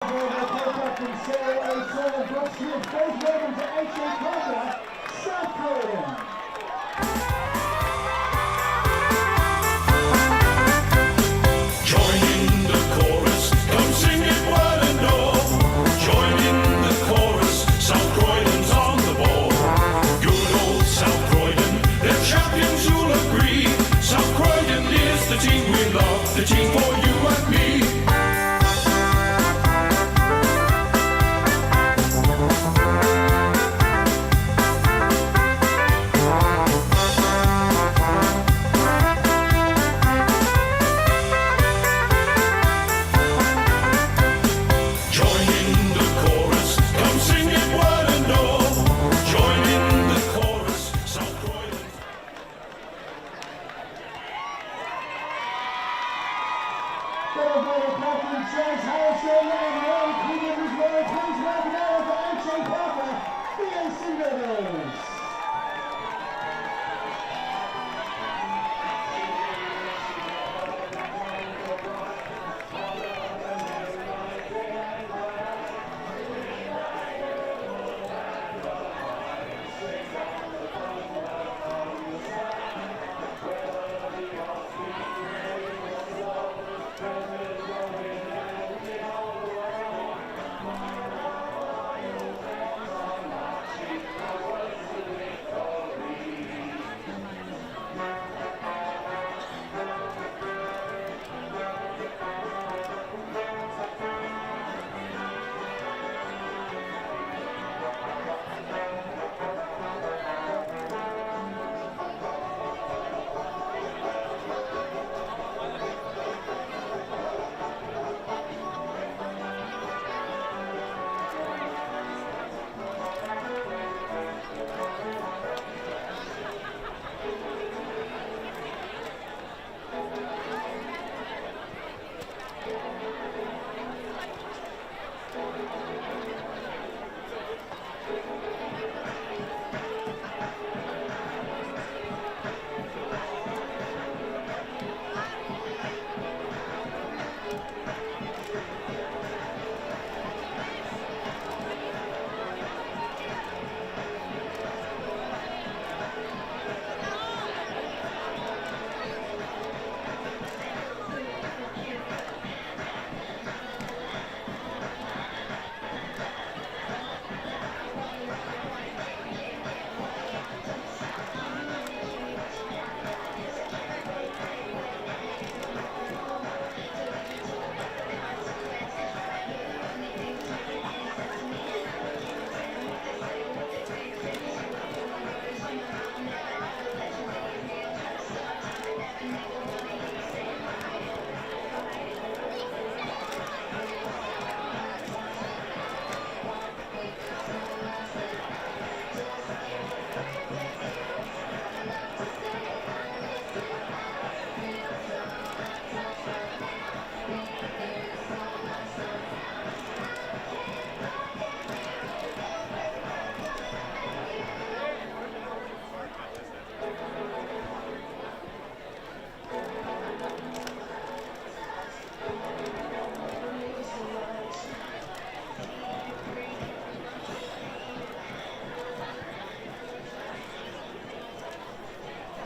South Croydon. Join in the chorus, come sing it well and all. Join in the chorus, South Croydon's on the ball. Good old South Croydon, they're champions, you'll agree. South Croydon is the team we love, the team for you and me.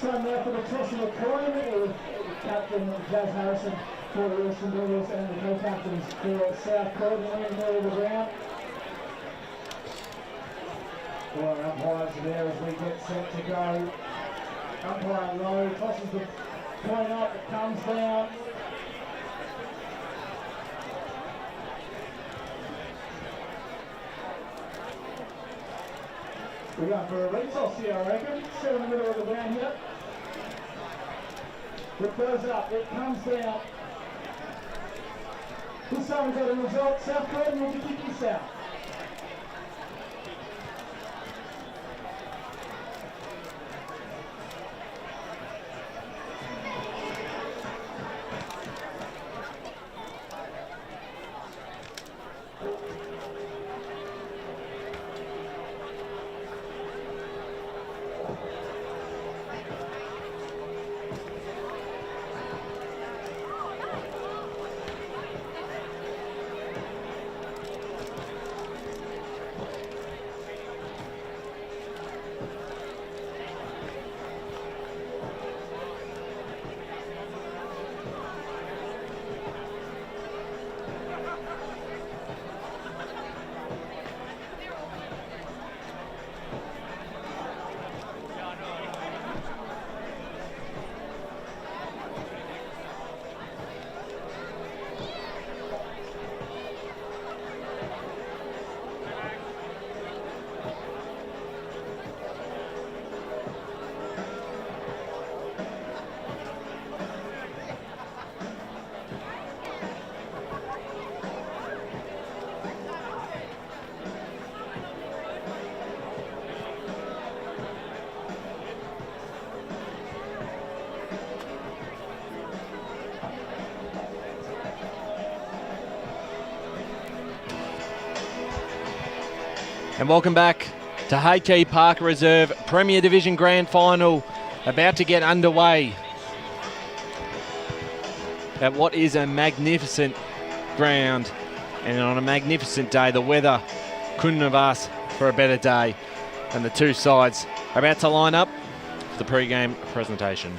Time now for the toss of the coin with Captain Jazz Harrison for the Eastern Bulldogs and the co-captains for South Croydon in the middle of the ground. Well, our umpires are there as we get set to go. Umpire low, tosses the coin up, it comes down. We're going for a retoss here, I reckon. Still in the middle of the ground here. It goes up, it comes down. This time we've got a result. South Croydon will be kicking south. And welcome back to Haykey Park Reserve Premier Division Grand Final, about to get underway at what is a magnificent ground, and on a magnificent day. The weather couldn't have asked for a better day, and the two sides are about to line up for the pre-game presentation.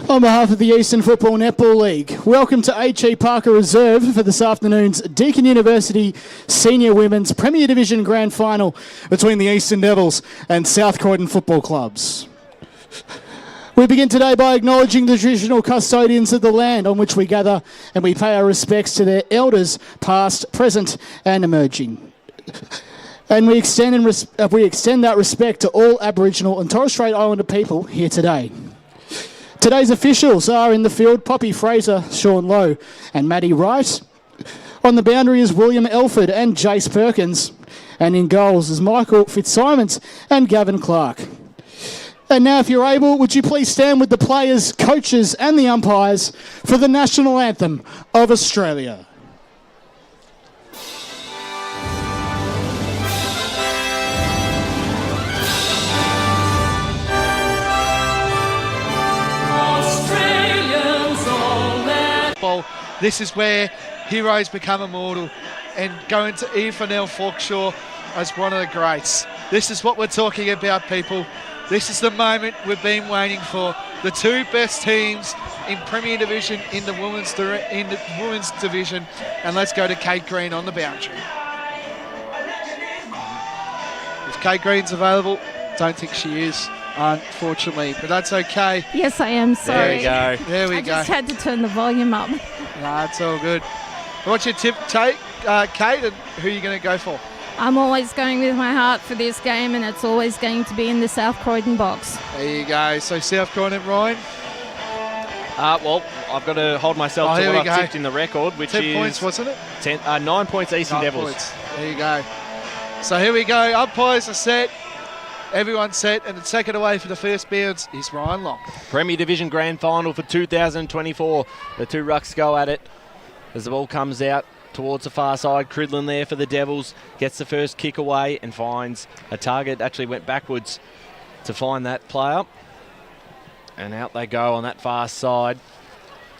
On behalf of the Eastern Football Netball League, welcome to H.E. Parker Reserve for this afternoon's Deakin University Senior Women's Premier Division Grand Final between the Eastern Devils and South Croydon Football Clubs. We begin today by acknowledging the traditional custodians of the land on which we gather, and we pay our respects to their elders, past, present and emerging. And we extend that respect to all Aboriginal and Torres Strait Islander people here today. Today's officials are in the field Poppy Fraser, Sean Lowe and Maddie Wright. On the boundary is William Elford and Jace Perkins. And in goals is Michael Fitzsimons and Gavin Clark. And now, if you're able, would you please stand with the players, coaches and the umpires for the national anthem of Australia. This is where heroes become immortal, and going to Ian Fennell Forkshaw as one of the greats. This is what we're talking about, people. This is the moment we've been waiting for. The two best teams in Premier Division in the women's division, and let's go to Kate Green on the boundary. If Kate Green's available, don't think she is, unfortunately, but that's okay. Yes, I am. Sorry. There we go. There we I go. just had to turn the volume up. Nah, it's all good. What's your tip, Kate, and who are you going to go for? I'm always going with my heart for this game, and it's always going to be in the South Croydon box. There you go. So South Croydon, Ryan? Well, I've got to hold myself to what I've tipped in the record, which 10 is... points, wasn't it? 9 points Eastern 9 Devils. points. There you go. So here we go. Umpires are set. Everyone's set, and the second away for the first bounce is Ryan Long. Premier Division Grand Final for 2024. The two rucks go at it as the ball comes out towards the far side. Cridlin there for the Devils, gets the first kick away and finds a target. Actually went backwards to find that player. And out they go on that far side,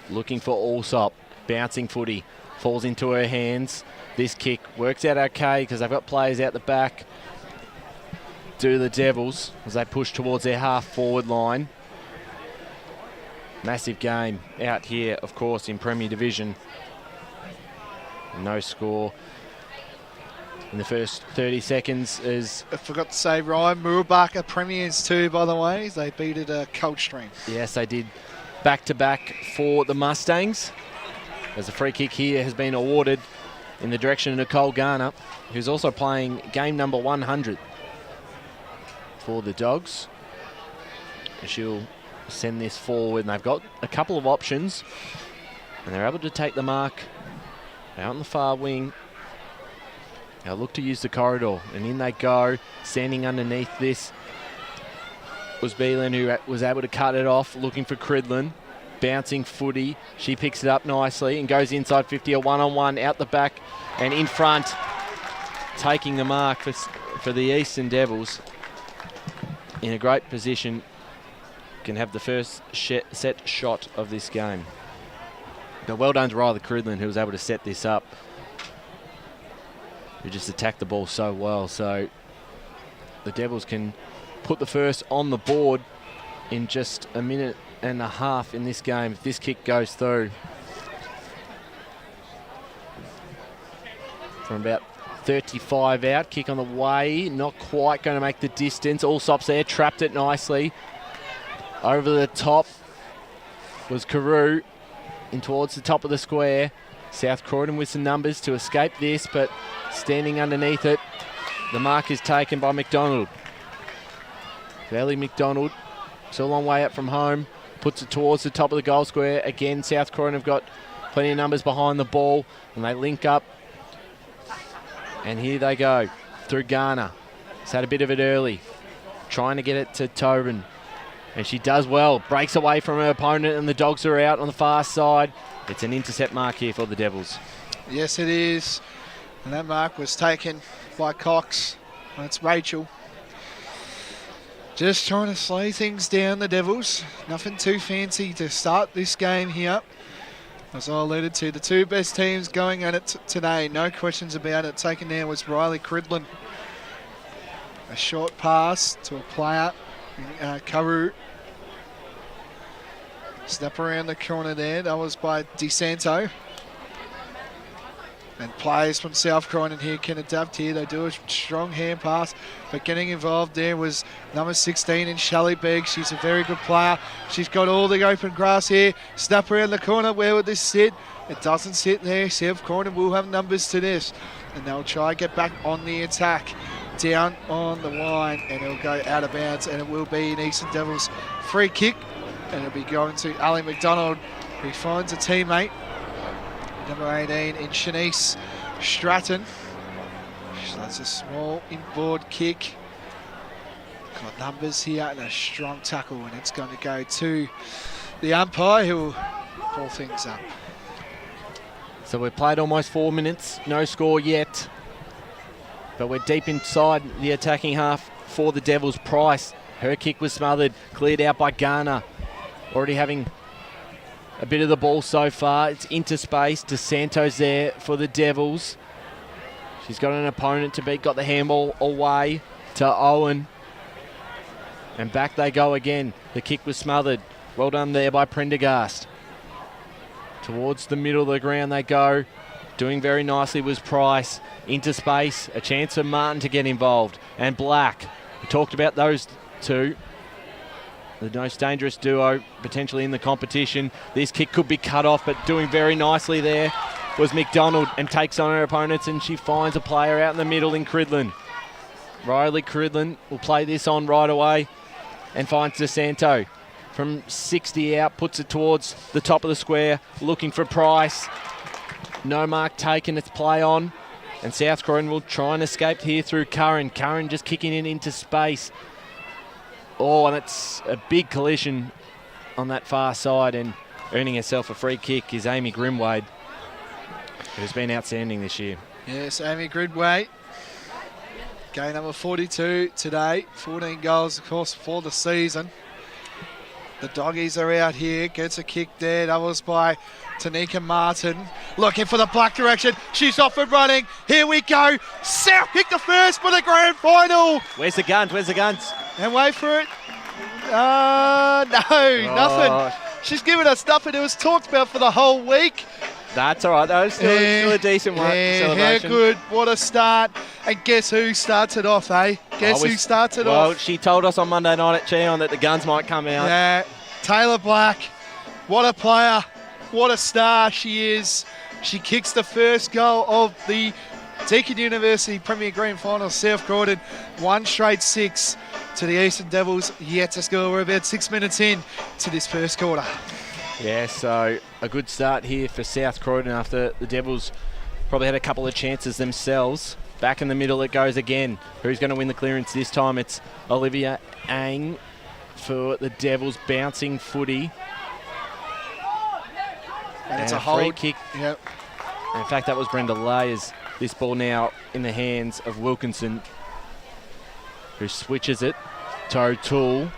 looking for Allsop. Bouncing footy, falls into her hands. This kick works out okay because they've got players out the back. Do the Devils as they push towards their half-forward line. Massive game out here, of course, in Premier Division. No score in the first 30 seconds as... I forgot to say, Ryan, Moorabaka are premiers too, by the way. They beat it Coldstream. Yes, they did back-to-back for the Mustangs. As a free kick here has been awarded in the direction of Nicole Garner, who's also playing game number 100. For the Dogs. She'll send this forward, and they've got a couple of options, and they're able to take the mark out on the far wing. They'll look to use the corridor, and in they go. Standing underneath this was Beelan, who was able to cut it off, looking for Cridlin. Bouncing footy, she picks it up nicely and goes inside 50, a one-on-one out the back and in front, taking the mark for the Eastern Devils. In a great position, can have the first set shot of this game. But well done to Riley Cridlin, who was able to set this up. Who just attacked the ball so well. So the Devils can put the first on the board in just a minute and a half in this game if this kick goes through. From about 35 out, kick on the way, not quite going to make the distance. Allsop's there, trapped it nicely. Over the top was Carew in towards the top of the square. South Croydon with some numbers to escape this, but standing underneath it, the mark is taken by McDonald. Ellie McDonald, still a long way up from home, puts it towards the top of the goal square. Again, South Croydon have got plenty of numbers behind the ball, and they link up And here they go through Garner. He's had a bit of it early, trying to get it to Tobin. And she does well, breaks away from her opponent, and the Dogs are out on the far side. It's an intercept mark here for the Devils. Yes, it is. And that mark was taken by Cox. That's Rachel. Just trying to slow things down, the Devils. Nothing too fancy to start this game here. As I alluded to, the two best teams going at it today. No questions about it. Taken there was Riley Cridlin. A short pass to a player, Karu. Snap around the corner there. That was by DeSanto. And players from South Croydon here can adapt here. They do a strong hand pass, but getting involved there was number 16 in Shelley Begg. She's a very good player. She's got all the open grass here. Snap around the corner. Where would this sit? It doesn't sit there. South Croydon will have numbers to this. And they'll try to get back on the attack. Down on the line, and it'll go out of bounds, and it will be an Eastern Devils free kick. And it'll be going to Ali McDonald, who finds a teammate. Number 18 in Shanice Stratton. So that's a small inboard kick. Got numbers here and a strong tackle, and it's going to go to the umpire, who will pull things up. So we've played almost 4 minutes, no score yet. But we're deep inside the attacking half for the Devils. Price, her kick was smothered, cleared out by Garner. Already having a bit of the ball so far. It's into space. DeSanto's there for the Devils. She's got an opponent to beat. Got the handball away to Owen. And back they go again. The kick was smothered. Well done there by Prendergast. Towards the middle of the ground they go. Doing very nicely was Price. Into space. A chance for Martin to get involved. And Black. We talked about those two. The most dangerous duo potentially in the competition. This kick could be cut off, but doing very nicely there was McDonald, and takes on her opponents, and she finds a player out in the middle in Cridlin. Riley Cridlin will play this on right away and finds DeSanto. From 60 out, puts it towards the top of the square, looking for Price. No mark taken, it's play on. And South Croydon will try and escape here through Curran. Curran just kicking it into space. Oh, and it's a big collision on that far side, and earning herself a free kick is Amy Grimwade, who's been outstanding this year. Yes, Amy Grimwade. Game number 42 today. 14 goals, of course, for the season. The Doggies are out here. Gets a kick there. That was by Tanika Martin. Looking for the black direction. She's off and running. Here we go. South kick the first for the grand final. Where's the guns? Where's the guns? And wait for it. Nothing. She's given us nothing. It was talked about for the whole week. That's all right, though. Still a decent one. Yeah, how good. What a start. And guess who starts it off, eh? Who starts it off? Well, she told us on Monday night at Cheon that the guns might come out. Yeah, Taylor Black. What a player. What a star she is. She kicks the first goal of the Deakin University Premier Grand Final. South Croydon, 1 straight 6 to the Eastern Devils. Yet to score. We're about 6 minutes in to this first quarter. Yeah, so a good start here for South Croydon after the Devils probably had a couple of chances themselves. Back in the middle it goes again. Who's going to win the clearance this time? It's Olivia Ang for the Devils, bouncing footy. And it's a free hold. kick. Yep. In fact, that was Brenda Layers. This ball now in the hands of Wilkinson, who switches it to O'Toole.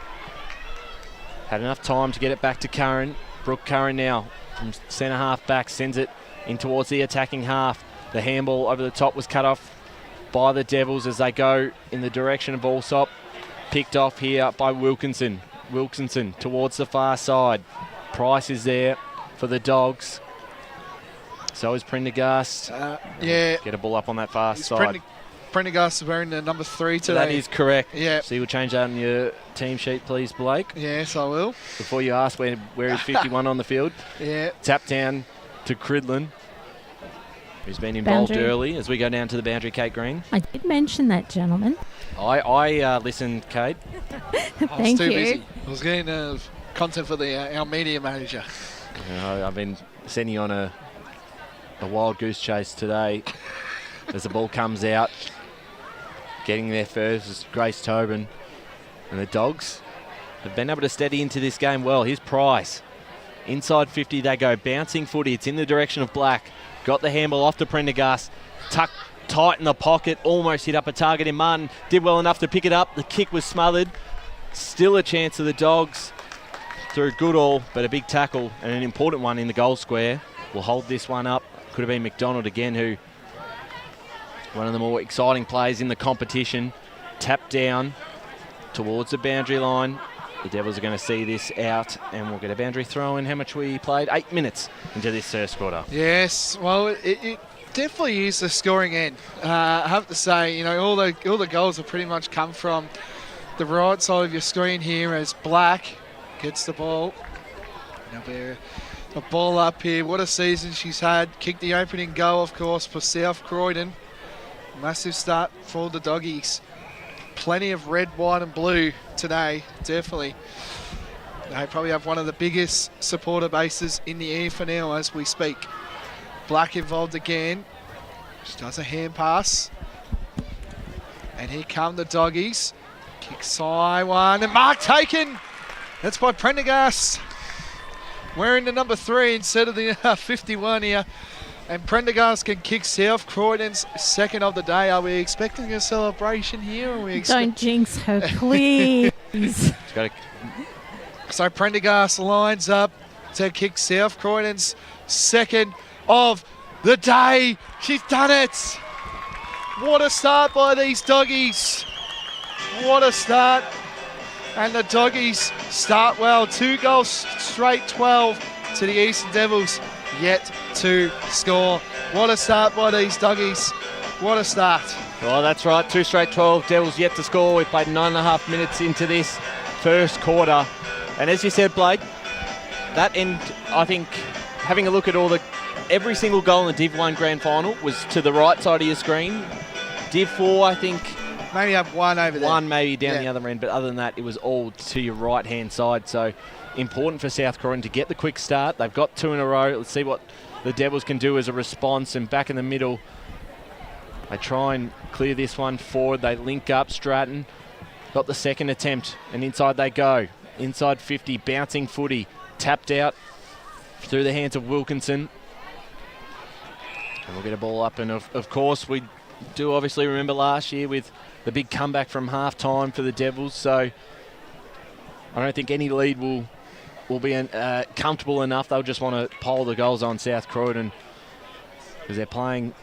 Had enough time to get it back to Curran. Brooke Curran now from centre half back sends it in towards the attacking half. The handball over the top was cut off by the Devils as they go in the direction of Allsop. Picked off here by Wilkinson. Wilkinson towards the far side. Price is there for the Dogs. So is Prendergast. Yeah. Get a ball up on that far side. Prendergast is wearing the number 3 today. That is correct. Yeah. So you'll change that on your team sheet, please, Blake. Yes, I will. Before you ask where is 51 on the field. Yeah. Tap down to Cridlin, who's been involved Boundary. early as we go down to the boundary, Kate Green. I did mention that, gentlemen. I listened, Kate. I was too busy. I was getting content for our media manager. I've been sending you on a wild goose chase today. as the ball comes out. Getting there first is Grace Tobin. And the Dogs have been able to steady into this game well. Here's Price. Inside 50 they go. Bouncing footy. It's in the direction of Black. Got the handball off to Prendergast. Tucked tight in the pocket. Almost hit up a target in Martin. Did well enough to pick it up. The kick was smothered. Still a chance of the Dogs through Goodall, but a big tackle and an important one in the goal square. Will hold this one up. Could have been McDonald again, who one of the more exciting players in the competition. Tapped down towards the boundary line. The Devils are going to see this out and we'll get a boundary throw in. How much we played? 8 minutes into this first quarter. Yes, well, it definitely is the scoring end. I have to say, all the goals have pretty much come from the right side of your screen here as Black gets the ball. There'll be a ball up here. What a season she's had. Kicked the opening goal, of course, for South Croydon. Massive start for the Doggies. Plenty of red, white and blue today, definitely. They probably have one of the biggest supporter bases in the air for now as we speak. Black involved again. She does a hand pass. And here come the Doggies. Kicks high one and mark taken. That's by Prendergast. Wearing the number 3 instead of the 51 here. And Prendergast can kick South Croydon's second of the day. Are we expecting a celebration here? Or Don't jinx her, please. So Prendergast lines up to kick South Croydon's second of the day. She's done it. What a start by these Doggies. What a start. And the Doggies start well. 2 goals straight, 12 to the Eastern Devils. Yet to score. What a start by these Doggies. What a start. Well, that's right. 2 straight 12. Devils yet to score. We played 9.5 minutes into this first quarter. And as you said, Blake, that end, I think, having a look at every single goal in the Div 1 Grand Final was to the right side of your screen. Div 4, I think, maybe have one over there. One maybe down the other end, but other than that, it was all to your right-hand side. So important for South Croydon to get the quick start. They've got 2 in a row. Let's see what the Devils can do as a response. And back in the middle, they try and clear this one forward. They link up. Stratton got the second attempt, and inside they go. Inside 50, bouncing footy. Tapped out through the hands of Wilkinson. And we'll get a ball up. And of course, we do obviously remember last year with the big comeback from half-time for the Devils. So I don't think any lead will be comfortable enough. They'll just want to pile the goals on South Croydon because they're playing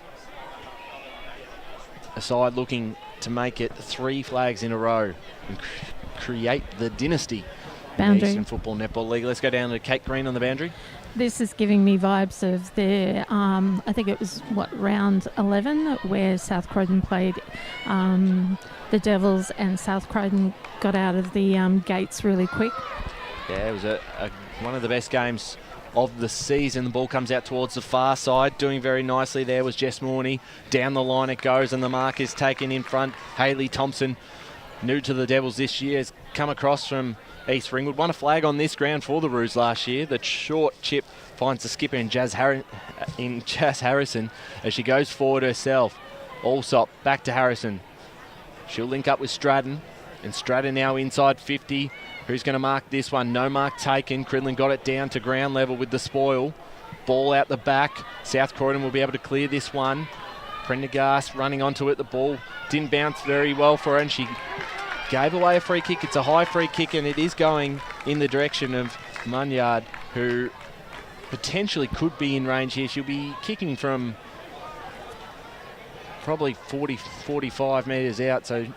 a side looking to make it 3 flags in a row and create the dynasty in the Eastern Football Netball League. Let's go down to Kate Green on the boundary. This is giving me vibes of the, I think it was, round 11, where South Croydon played the Devils and South Croydon got out of the gates really quick. Yeah, it was one of the best games of the season. The ball comes out towards the far side. Doing very nicely there was Jess Morney. Down the line it goes and the mark is taken in front. Hayley Thompson, new to the Devils this year, has come across from East Ringwood. Won a flag on this ground for the Roos last year. The short chip finds the skipper in Jazz Harrison as she goes forward herself. Allsop back to Harrison. She'll link up with Stratton. And Stratton now inside 50. Who's going to mark this one? No mark taken. Cridlin got it down to ground level with the spoil. Ball out the back. South Croydon will be able to clear this one. Prendergast running onto it. The ball didn't bounce very well for her and she gave away a free kick. It's a high free kick and it is going in the direction of Munyard, who potentially could be in range here. She'll be kicking from probably 40, 45 metres out. So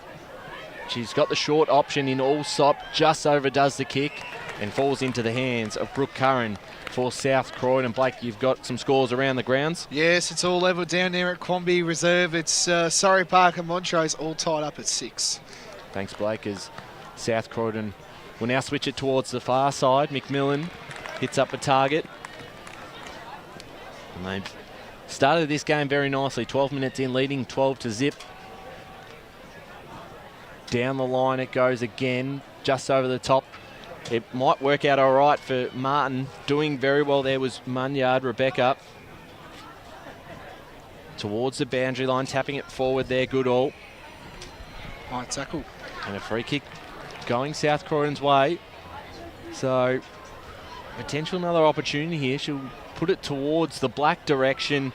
she's got the short option in Allsop, just overdoes the kick and falls into the hands of Brooke Curran for South Croydon. Blake, you've got some scores around the grounds. Yes, it's all level down there at Quamby Reserve. It's Surrey Park and Montrose all tied up at 6. Thanks, Blake, as South Croydon will now switch it towards the far side. McMillan hits up a target. And they've started this game very nicely. 12 minutes in, leading 12-0. Down the line it goes again, just over the top. It might work out all right for Martin. Doing very well there was Munyard, Rebecca. towards the boundary line, tapping it forward there. Goodall. High tackle. And a free kick going South Croydon's way. So, potential another opportunity here. She'll put it towards the black direction.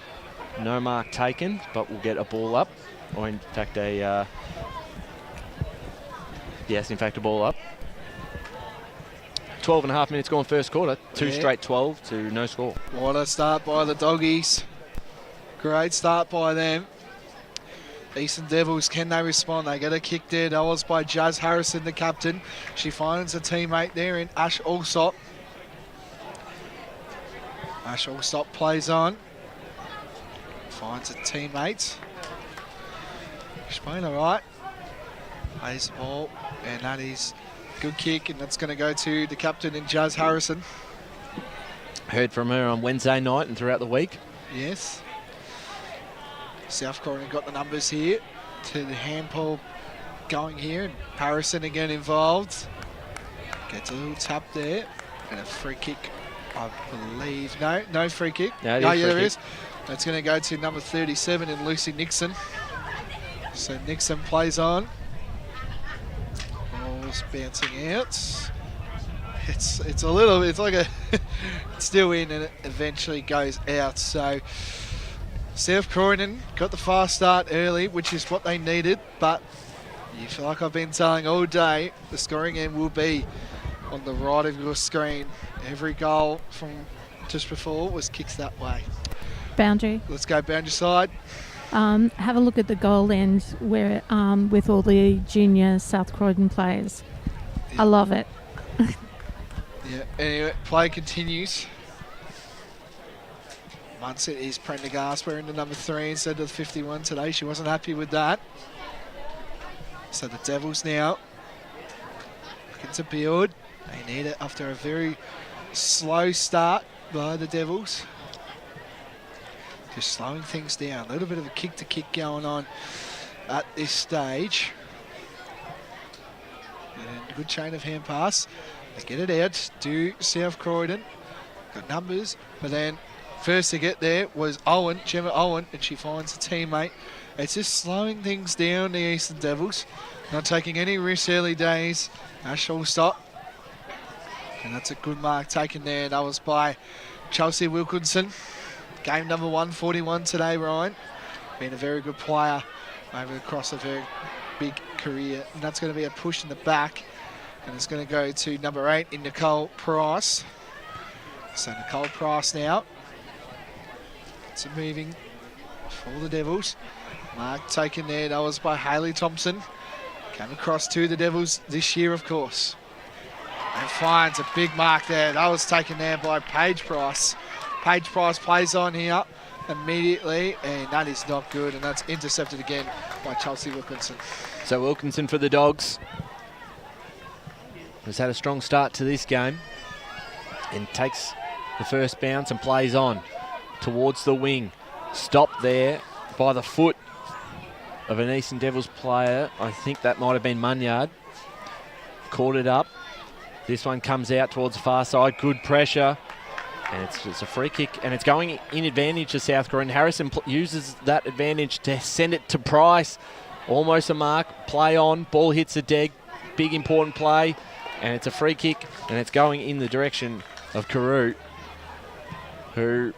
No mark taken, but we'll get a ball up. Or in fact, a ball up. 12 and a half minutes gone first quarter. Two straight 12 to no score. What a start by the Doggies. Great start by them. Eastern Devils, can they respond? They get a kick there. That was by Jazz Harrison, the captain. She finds a teammate there in Ash Allsop. Ash Allsop plays on. Finds a teammate. She's playing all right. Plays the ball, and that is a good kick, and that's going to go to the captain in Jazz Harrison. Heard from her on Wednesday night and throughout the week. Yes. South Croydon got the numbers here to the handball going here, and Harrison again involved. Gets a little tap there, and a free kick, I believe. No free kick. No, There is. That's going to go to number 37 in Lucy Nixon. So Nixon plays on. Ball's bouncing out. It's a little, it's like it's still in, and it eventually goes out. So South Croydon got the fast start early, which is what they needed, but you feel like I've been telling all day, the scoring end will be on the right of your screen. Every goal from just before was kicks that way. Boundary. Let's go boundary side. Have a look at the goal end where with all the junior South Croydon players. I love it. Yeah, anyway, play continues. Munson is Prendergast wearing the number 3 instead of the 51 today. She wasn't happy with that. So the Devils now looking to build. They need it after a very slow start by the Devils. Just slowing things down. A little bit of a kick-to-kick going on at this stage. And good chain of hand pass. They get it out to South Croydon. Got numbers, but then first to get there was Owen, Gemma Owen, and she finds a teammate. It's just slowing things down, the Eastern Devils. Not taking any risks early days. Ash will stop. And that's a good mark taken there. That was by Chelsea Wilkinson. Game number 141 today, Ryan. Been a very good player over across a very big career. And that's going to be a push in the back. And it's going to go to number 8 in Nicole Price. So Nicole Price now. It's moving for the Devils. Mark taken there. That was by Hayley Thompson. Came across to the Devils this year, of course. And finds a big mark there. That was taken there by Paige Price. Paige Price plays on here immediately, and that is not good, and that's intercepted again by Chelsea Wilkinson. So Wilkinson for the Dogs has had a strong start to this game and takes the first bounce and plays on towards the wing. Stopped there by the foot of an Eastern Devils player. I think that might have been Munyard. Caught it up. This one comes out towards the far side. Good pressure. And it's a free kick, and it's going in advantage to South Croydon. Harrison uses that advantage to send it to Price. Almost a mark. Play on. Ball hits the deck. Big important play. And it's a free kick, and it's going in the direction of Carew, who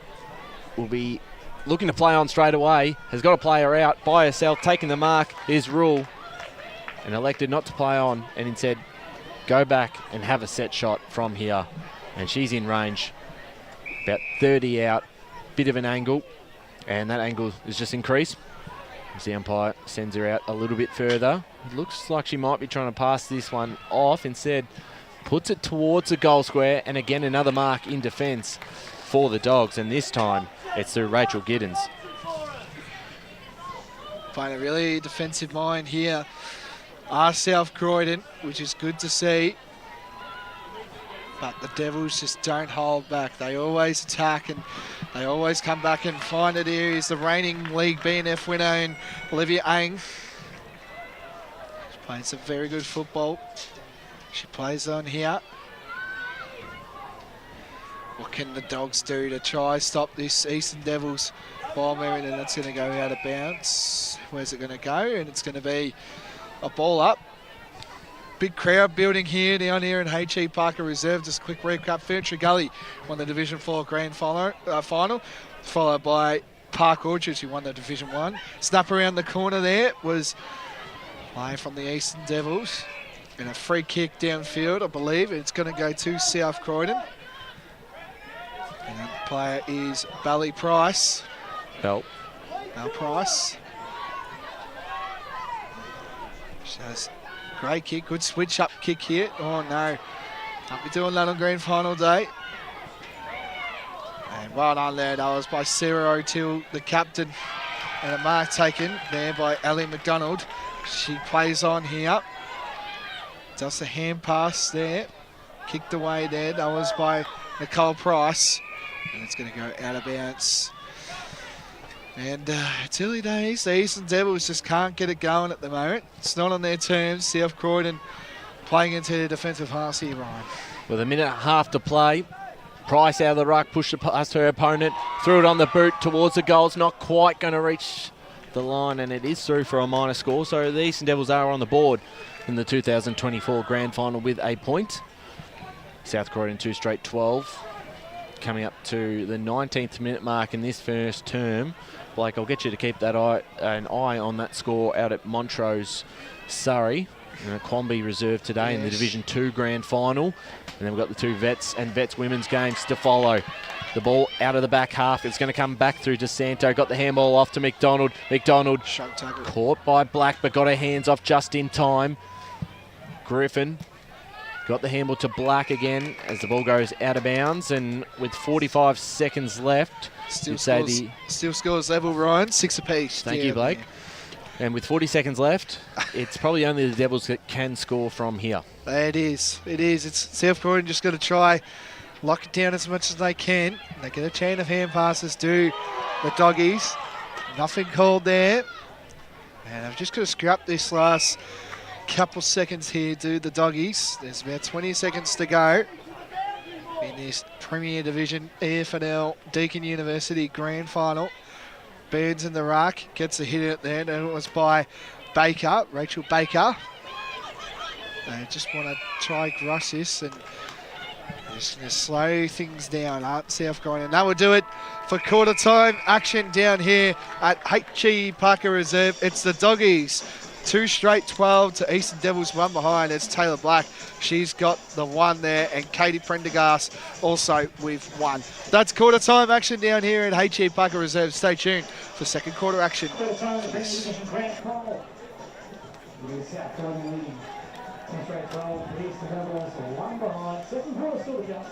will be looking to play on straight away. Has got a player out by herself. Taking the mark is Rule, and elected not to play on, and instead go back and have a set shot from here. And she's in range. About 30 out, bit of an angle, and that angle is just increased as the umpire sends her out a little bit further. It looks like she might be trying to pass this one off. Instead, puts it towards the goal square, and again another mark in defence for the Dogs, and this time it's through Rachel Giddens. Playing a really defensive mind here are South Croydon, which is good to see. But the Devils just don't hold back. They always attack, and they always come back and find it. Here is the reigning league BNF winner in Olivia Ang. She's playing some very good football. She plays on here. What can the Dogs do to try stop this Eastern Devils Ball moving, and it's going to go out of bounds. Where's it going to go? And it's going to be a ball up. Big crowd building here down here in H.E. Parker Reserve. Just a quick recap. Furniture Gully won the Division 4 Grand Final, followed by Park Orchards, who won the Division 1. Snap around the corner there was play from the Eastern Devils. And a free kick downfield, I believe. It's going to go to South Croydon. And the player is Bally Price. Bell Price. Shows great kick, good switch up kick here. Oh no, can't be doing that on grand final day. And well done there, that was by Sarah O'Teal, the captain. And a mark taken there by Ellie McDonald. She plays on here. Does a hand pass there. Kicked away there, that was by Nicole Price. And it's going to go out of bounds. And it's early days. The Eastern Devils just can't get it going at the moment. It's not on their terms. South Croydon playing into their defensive halves here, Ryan. With a minute and a half to play. Price out of the ruck, pushed it past her opponent, threw it on the boot towards the goal. It's not quite going to reach the line, and it is through for a minor score. So the Eastern Devils are on the board in the 2024 Grand Final with a point. South Croydon 2 straight 12. Coming up to the 19th minute mark in this first term. Blake, I'll get you to keep an eye on that score out at Montrose, Surrey. And a Quamby reserve today in the Division 2 Grand Final. And then we've got the two Vets and Vets women's games to follow. The ball out of the back half. It's going to come back through to Santo. Got the handball off to McDonald. McDonald caught by Black, but got her hands off just in time. Griffin got the handball to Black again as the ball goes out of bounds. And with 45 seconds left, still scores level, Ryan. 6 apiece. Thank you, Blake. And with 40 seconds left, it's probably only the Devils that can score from here. It is. It's South Croydon just got to try lock it down as much as they can. They get a chain of hand passes to the Doggies. Nothing called there. And I've just got to scrap this last couple seconds here to the Doggies. There's about 20 seconds to go in this Premier Division EFNL Deakin University Grand Final. Burns in the ruck, gets a hit at there, and it was by Baker, Rachel Baker. They just want to try gruss this and just going to slow things down, South Croydon. And that will do it for quarter time action down here at H.E. Parker Reserve. It's the Doggies. 2 straight 12 to Eastern Devils, 1 behind. It's Taylor Black. She's got the 1 there, and Katie Prendergast also with 1. That's quarter time action down here at H.E. Parker Reserve. Stay tuned for second quarter action. Quarter time of the Grand Final. South Croydon leading 2 straight 12 to Eastern Devils, 1 behind. Second quarter still to go.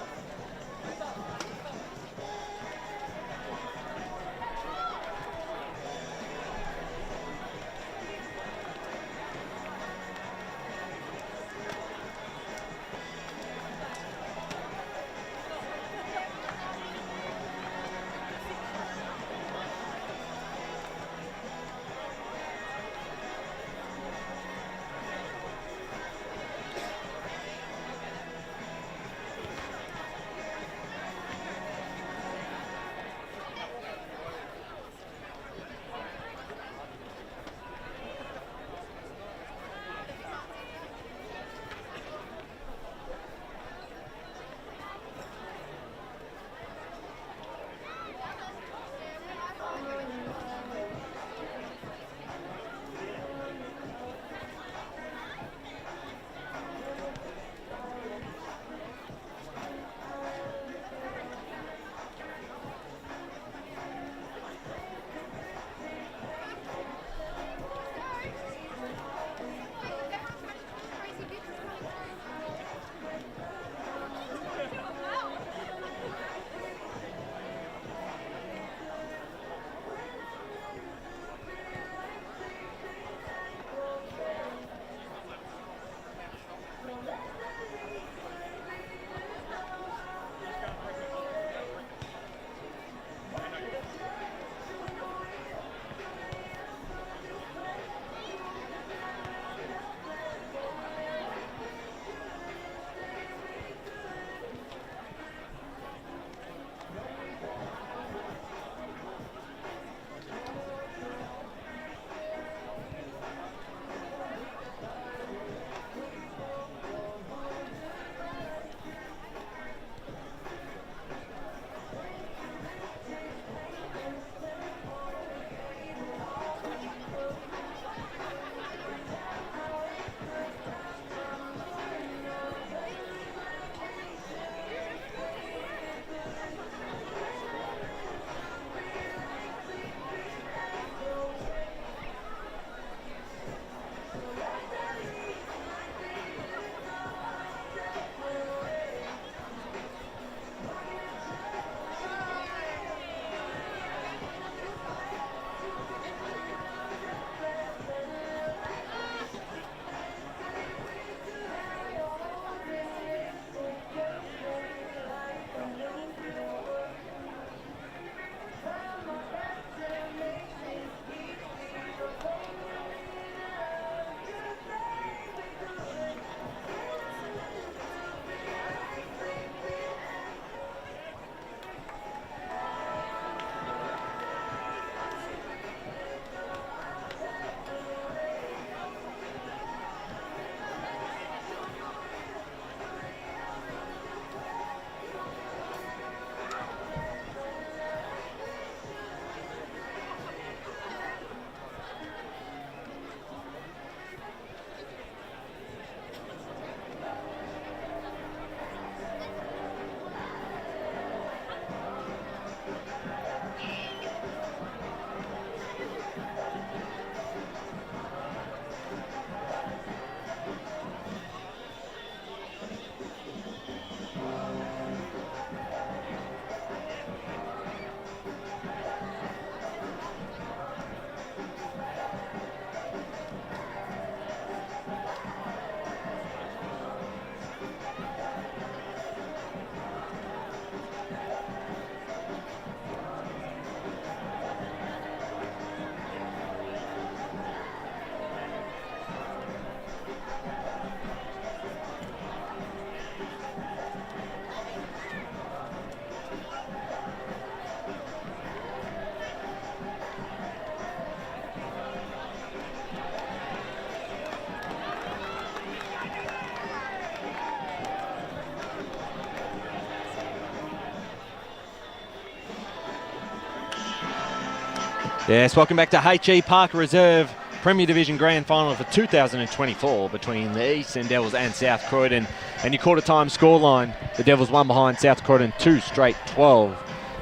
Yes, welcome back to H.E. Parker Reserve Premier Division Grand Final for 2024 between the Eastern Devils and South Croydon. And your quarter time scoreline, the Devils 1 behind, South Croydon 2 straight 12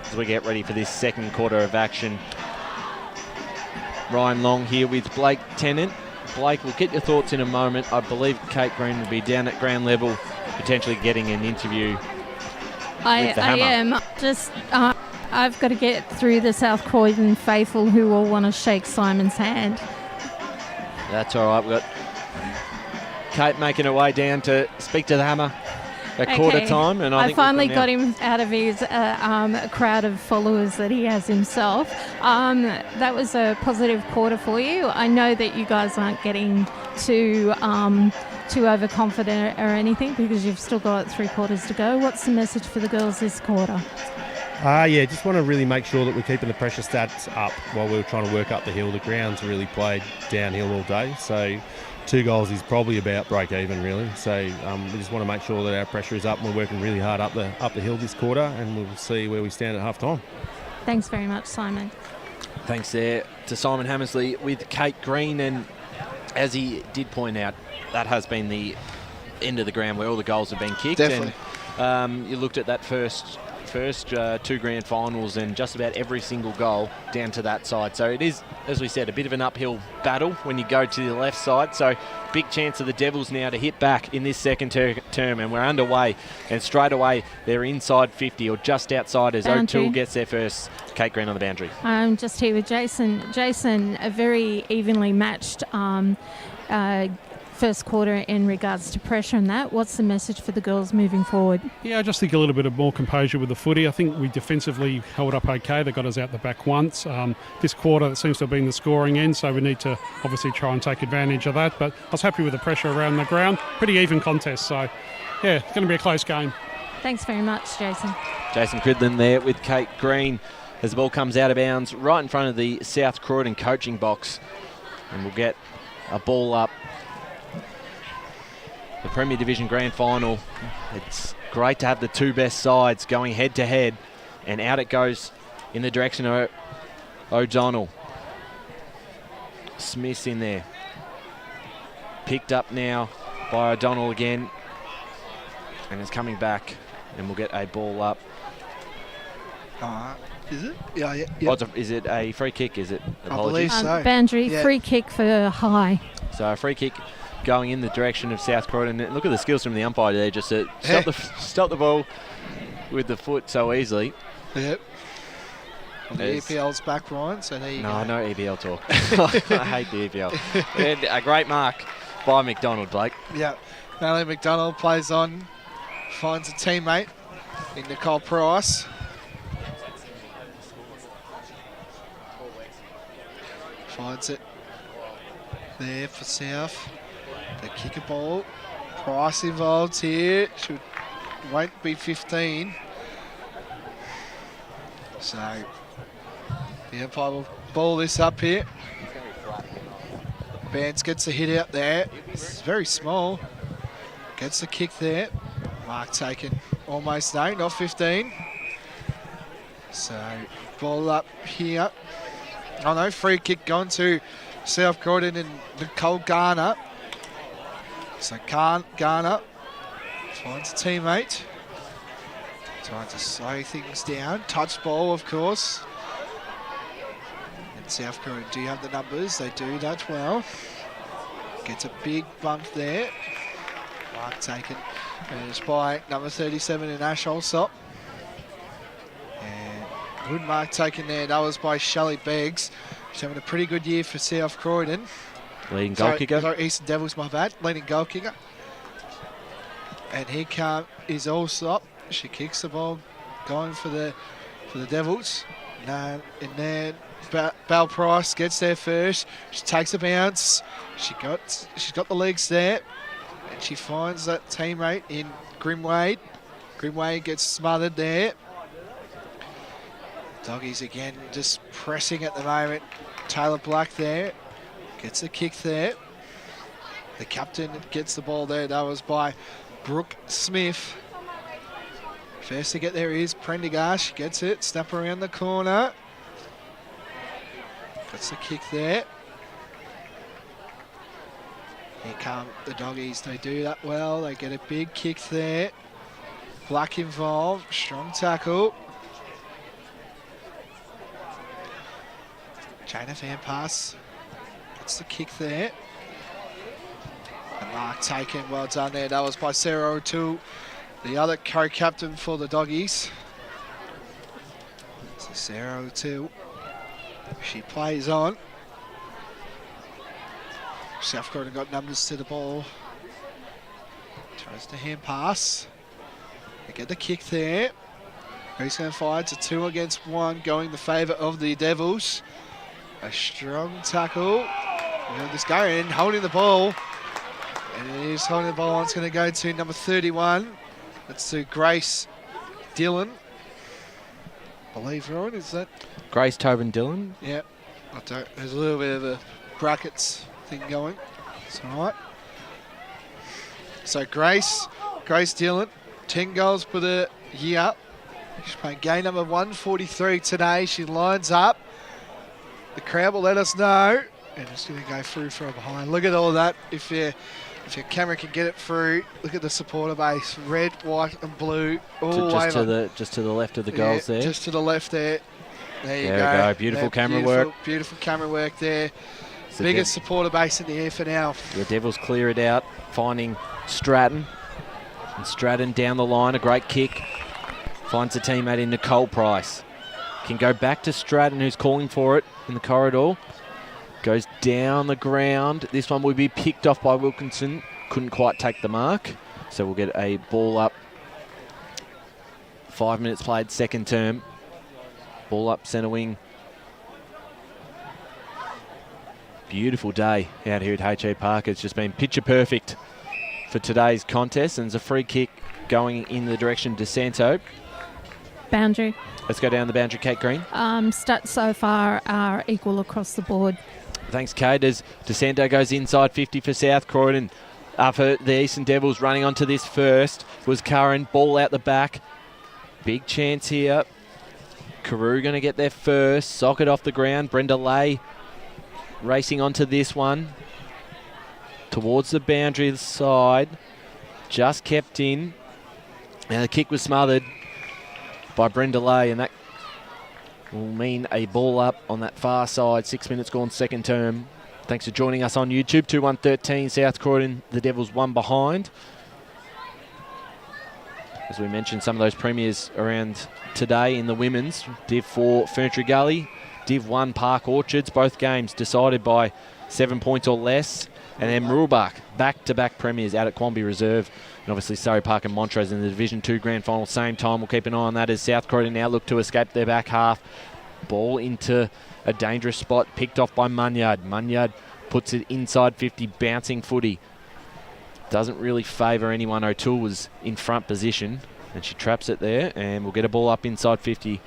as we get ready for this second quarter of action. Ryan Long here with Blake Tennant. Blake, we'll get your thoughts in a moment. I believe Kate Green will be down at ground level, potentially getting an interview with the Hammer. I am. Just, I've got to get through the South Croydon faithful who all want to shake Simon's hand. That's all right. We've got Kate making her way down to speak to the Hammer at quarter time. And I think finally got him out of his crowd of followers that he has himself. That was a positive quarter for you. I know that you guys aren't getting too overconfident or anything because you've still got 3 quarters to go. What's the message for the girls this quarter? Just want to really make sure that we're keeping the pressure stats up while we're trying to work up the hill. The ground's really played downhill all day, so 2 goals is probably about break even really. So we just want to make sure that our pressure is up and we're working really hard up the hill this quarter, and we'll see where we stand at half time. Thanks very much, Simon. Thanks there to Simon Hammersley with Kate Green, and as he did point out, that has been the end of the ground where all the goals have been kicked. Definitely. And you looked at that first 2 grand finals, and just about every single goal down to that side. So it is, as we said, a bit of an uphill battle when you go to the left side. So big chance of the Devils now to hit back in this second term, and we're underway. And straight away, they're inside 50 or just outside as O'Toole gets their first. Kate Green on the boundary. I'm just here with Jason. Jason, a very evenly matched first quarter in regards to pressure and that. What's the message for the girls moving forward? Yeah, I just think a little bit of more composure with the footy. I think we defensively held up okay. They got us out the back once. This quarter, it seems to have been the scoring end, so we need to obviously try and take advantage of that. But I was happy with the pressure around the ground. Pretty even contest, so yeah, it's going to be a close game. Thanks very much, Jason. Jason Cridlin there with Kate Green as the ball comes out of bounds right in front of the South Croydon coaching box. And we'll get a ball up. The Premier Division Grand Final. It's great to have the 2 best sides going head to head, and out it goes in the direction of O'Donnell. Smith's in there. Picked up now by O'Donnell again, and it's coming back, and we'll get a ball up. Is it? Yeah. Is it a free kick? Is it? I believe so. Boundary, free kick for high. So a free kick going in the direction of South Croydon. Look at the skills from the umpire there, just to stop the ball with the foot so easily. Yep. The EPL's back, Ryan, so there you go. No EPL talk. I hate the EPL. And a great mark by McDonald, Blake. Yeah. Natalie McDonald plays on, finds a teammate in Nicole Price. Finds it there for South. They kick a ball. Price involved here. Won't be 15. So the umpire will ball this up here. Bands gets a hit out there. It's very small. Gets the kick there. Mark taken almost not 15. So ball up here. Oh no, free kick gone to South Croydon and Nicole Garner. So Garner finds a teammate. Trying to slow things down. Touch ball, of course. And South Croydon do have the numbers. They do that well. Gets a big bump there. Mark taken. And it's by number 37 in Ash Allsop. And good mark taken there. That was by Shelley Beggs. She's having a pretty good year for South Croydon. Leading goal kicker. Sorry, Eastern Devils, my bad. Leading goal kicker. And here is Allsop. She kicks the ball, going for the Devils. And then Belle Price gets there first. She takes a bounce. She's got the legs there. And she finds that teammate in Grimwade. Grimwade gets smothered there. Doggies again just pressing at the moment. Taylor Black there. Gets a kick there. The captain gets the ball there. That was by Brooke Smith. First to get there is Prendergast. Gets it. Snap around the corner. That's the kick there. Here come the doggies. They do that well. They get a big kick there. Black involved. Strong tackle. Chain of hand pass. That's the kick there. And mark taken. Well done there. That was by Sarah O'Toole, the other co-captain for the doggies. So Sarah O'Toole. She plays on. South Croydon got numbers to the ball. Tries to hand pass. They get the kick there. Who's going to fire? It's a 2 against 1 going the favour of the Devils. A strong tackle. And this going in, holding the ball. And it is holding the ball. It's going to go to number 31. That's to Grace Dillon. I believe, Ron, is that? Grace Tobin Dillon. Yep. There's a little bit of a brackets thing going. It's all right. So Grace Dillon, 10 goals for the year. She's playing game number 143 today. She lines up. The crowd will let us know. And it's going to go through from behind. Look at all that. If your camera can get it through, look at the supporter base. Red, white and blue all over. Just to the left of the goals there. Just to the left there. There you go. Beautiful camera work. Beautiful camera work there. Biggest supporter base in the air for now. The Devils clear it out, finding Stratton. And Stratton down the line, a great kick. Finds a teammate in Nicole Price. Can go back to Stratton, who's calling for it in the corridor. Goes down the ground. This one will be picked off by Wilkinson. Couldn't quite take the mark. So we'll get a ball up. 5 minutes played, second term. Ball up centre wing. Beautiful day out here at H.A. Park. It's just been picture perfect for today's contest. And there's a free kick going in the direction of DeSanto. Boundary. Let's go down the boundary, Kate Green. Stats so far are equal across the board. Thanks, Kate. As DeSanto goes inside 50 for South Croydon. For the Eastern Devils running onto this first was Curran. Ball out the back. Big chance here. Carew going to get there first. Socket off the ground. Brenda Lay racing onto this one. Towards the boundary side. Just kept in. And the kick was smothered by Brenda Lay, and that will mean a ball up on that far side. 6 minutes gone, second term. Thanks for joining us on YouTube. 2-1-13, South Croydon, the Devils 1 behind. As we mentioned, some of those premiers around today in the women's. Div 4, Ferntree Gully. Div 1, Park Orchards. Both games decided by 7 points or less. And then Murulbach, back-to-back premiers out at Quamby Reserve. And obviously Surrey Park and Montrose in the Division 2 Grand Final same time. We'll keep an eye on that as South Croydon now look to escape their back half. Ball into a dangerous spot, picked off by Munyard. Munyard puts it inside 50, bouncing footy. Doesn't really favour anyone. O'Toole was in front position, and she traps it there, and we'll get a ball up inside 50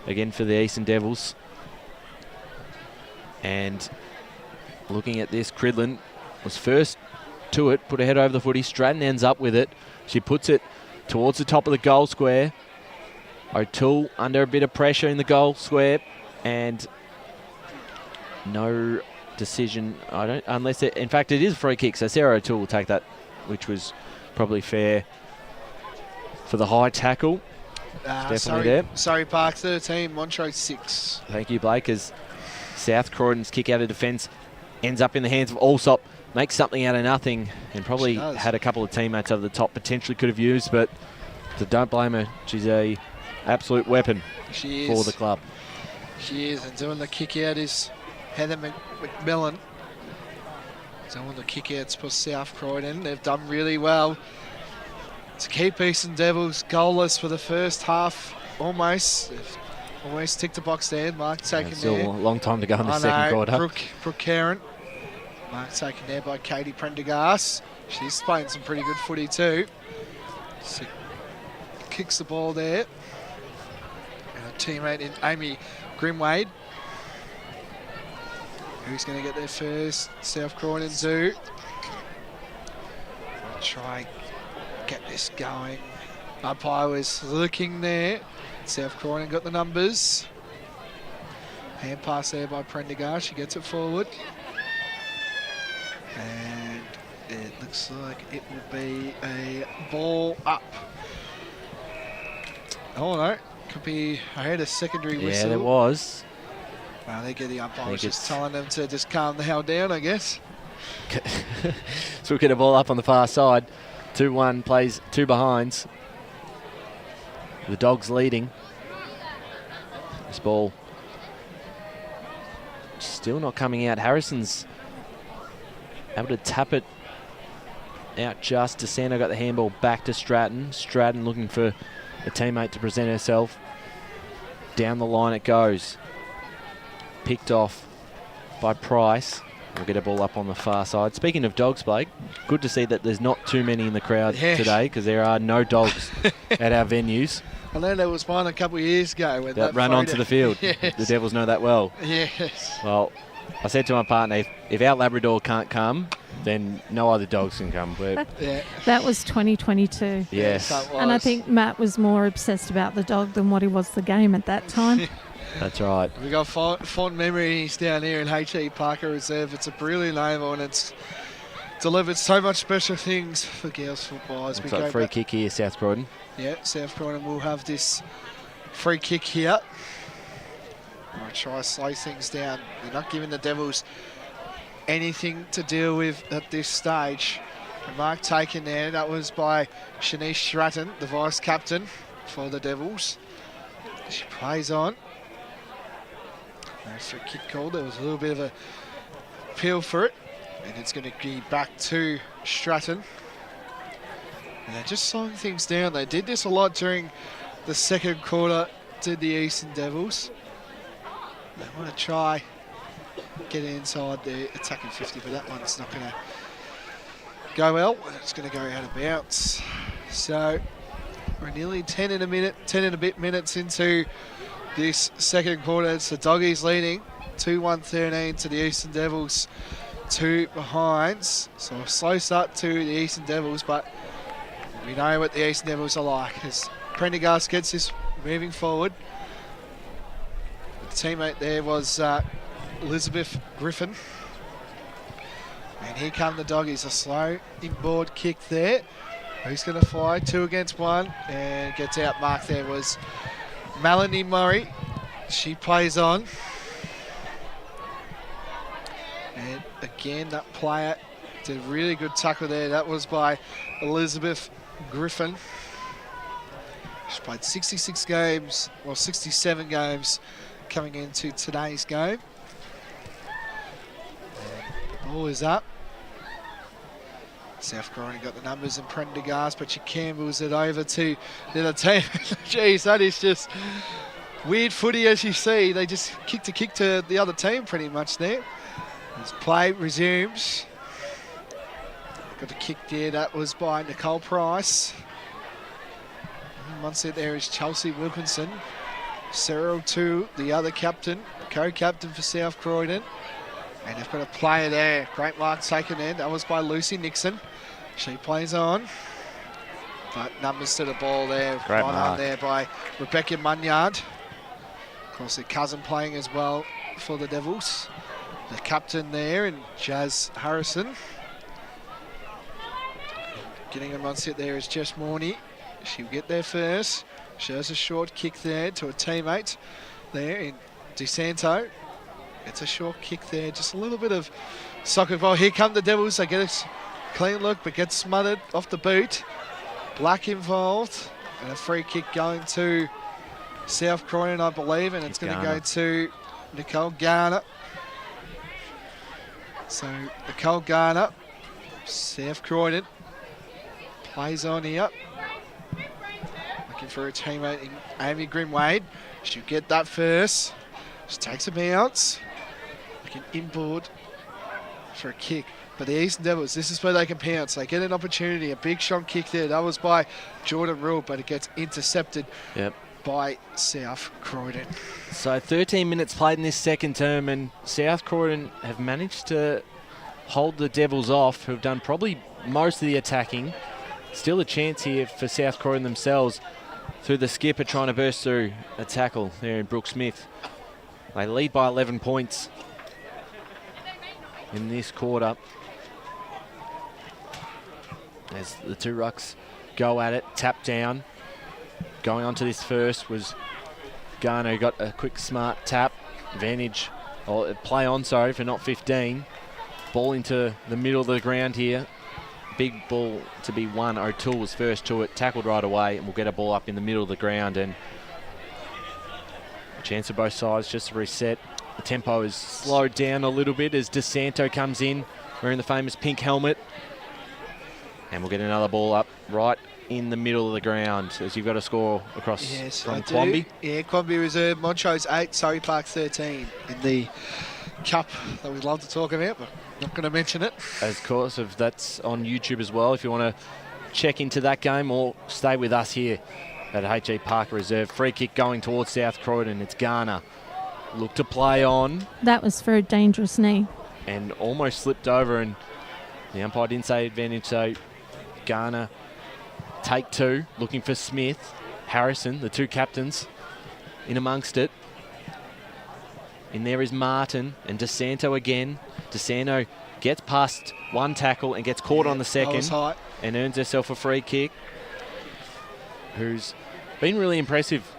again for the Eastern Devils. And looking at this, Cridlin was first to it, put her head over the footy. Stratton ends up with it. She puts it towards the top of the goal square. O'Toole under a bit of pressure in the goal square, and no decision. Unless it, in fact, it is a free kick. So Sarah O'Toole will take that, which was probably fair for the high tackle. Definitely there. Surrey Park 13, Montrose 6. Thank you, Blake. As South Croydon's kick out of defence ends up in the hands of Allsop. Makes something out of nothing, and probably had a couple of teammates over the top potentially could have used, but don't blame her. She's a absolute weapon for the club. She is, and doing the kick out is Heather McMillan. Doing the kick outs for South Croydon. They've done really well to keep Eastern Devils goalless for the first half. Almost ticked the box there. Mark taken there. Still a long time to go in the second quarter. Brooke Karen. Mark taken there by Katie Prendergast. She's playing some pretty good footy too. So kicks the ball there. And a teammate in Amy Grimwade. Who's going to get there first? South Croydon do. I'll try get this going. Umpire was looking there. South Croydon got the numbers. Hand pass there by Prendergast. She gets it forward. And it looks like it will be a ball up. Oh no, could be, I heard a secondary whistle. Yeah, there was. Well, they get the umpire was just telling them to just calm the hell down, I guess. So we get a ball up on the far side. 2-1 plays 2 behinds. The Dogs leading. This ball still not coming out. Harrison's able to tap it out just. DeSanto got the handball back to Stratton. Stratton looking for a teammate to present herself. Down the line it goes. Picked off by Price. We'll get a ball up on the far side. Speaking of dogs, Blake, good to see that there's not too many in the crowd today, because there are no dogs at our venues. I know there was one a couple of years ago when that ran onto the field. Yes. The Devils know that well. Yes. Well, I said to my partner, if our Labrador can't come, then no other dogs can come. That was 2022. Yes. And I think Matt was more obsessed about the dog than what he was the game at that time. That's right. We got fond memories down here in H.E. Parker Reserve. It's a brilliant oval and it's delivered so much special things for girls football. Looks like free kick here, South Croydon. Yeah, South Croydon will have this free kick here. I'll try to slow things down. They're not giving the Devils anything to deal with at this stage. A mark taken there. That was by Shanice Stratton, the vice captain for the Devils. She plays on. No free kick called. There was a little bit of a appeal for it. And it's going to be back to Stratton. And they're just slowing things down. They did this a lot during the second quarter, did the Eastern Devils. They want to try get it inside the attacking 50, but that one's not going to go well. It's going to go out of bounds. So we're nearly 10 and a bit minutes into this second quarter. It's the Doggies leading 2-1-13 to the Eastern Devils, 2 behinds. So a slow start to the Eastern Devils, but we know what the Eastern Devils are like as Prendergast gets this moving forward. The teammate there was Elizabeth Griffin. And here come the Doggies, a slow inboard kick there. Who's going to fly? 2 against 1 and gets out. Mark there was Melanie Murray. She plays on. And again, that player did a really good tackle there. That was by Elizabeth Griffin. She played 66 games, well 67 games coming into today's game. And the ball is up. South Croydon got the numbers and Prendergast, but she Campbell's it over to the other team. Jeez, that is just weird footy as you see. They just kick to the other team pretty much there. As play resumes. Got a kick there, that was by Nicole Price. And one set there is Chelsea Wilkinson. Cyril to the other captain, co-captain for South Croydon. And they've got a player there. Great mark taken in. That was by Lucy Nixon. She plays on. But numbers to the ball there. Great right mark. on there by Rebecca Munyard. Of course, their cousin playing as well for the Devils. The captain there and Jazz Harrison. Getting them on set there is Jess Morney. She'll get there first. Shows a short kick there to a teammate there in DeSanto. It's a short kick there, just a little bit of soccer ball. Here come the Devils. They get a clean look, but get smothered off the boot. Black involved, and a free kick going to South Croydon, I believe, and it's going to go to Nicole Garner. So Nicole Garner, South Croydon, plays on here. Looking for a teammate in Amy Grimwade. She'll get that first. She takes a bounce. Looking inboard for a kick. But the Eastern Devils, this is where they can pounce. They get an opportunity, a big strong kick there. That was by Jordan Rule, but it gets intercepted by South Croydon. So 13 minutes played in this second term, and South Croydon have managed to hold the Devils off, who have done probably most of the attacking. Still a chance here for South Croydon themselves through the skipper trying to burst through a tackle there in Brooke Smith. They lead by 11 points in this quarter. As the two rucks go at it, tap down. Going on to this first was Garner, who got a quick smart tap. Advantage, or play on, sorry, for not 15. Ball into the middle of the ground here. Big ball to be won. O'Toole was first to it, tackled right away, and we'll get a ball up in the middle of the ground. And a chance for both sides just to reset. The tempo is slowed down a little bit as DeSanto comes in wearing the famous pink helmet. And we'll get another ball up right in the middle of the ground as you've got a score across from Quamby. Yeah, Quamby Reserve, Montrose 8, Surrey Park 13 in the cup that we'd love to talk about, but not going to mention it. Of course, if that's on YouTube as well, if you want to check into that game or stay with us here at H.E. Parker Reserve. Free kick going towards South Croydon. It's Garner. Look to play on. That was for a dangerous knee. And almost slipped over, and the umpire didn't say advantage, so Garner take two, looking for Smith, Harrison, the two captains in amongst it. In there is Martin and DeSanto again. DeSanto gets past one tackle and gets caught on the second and earns herself a free kick, who's been really impressive,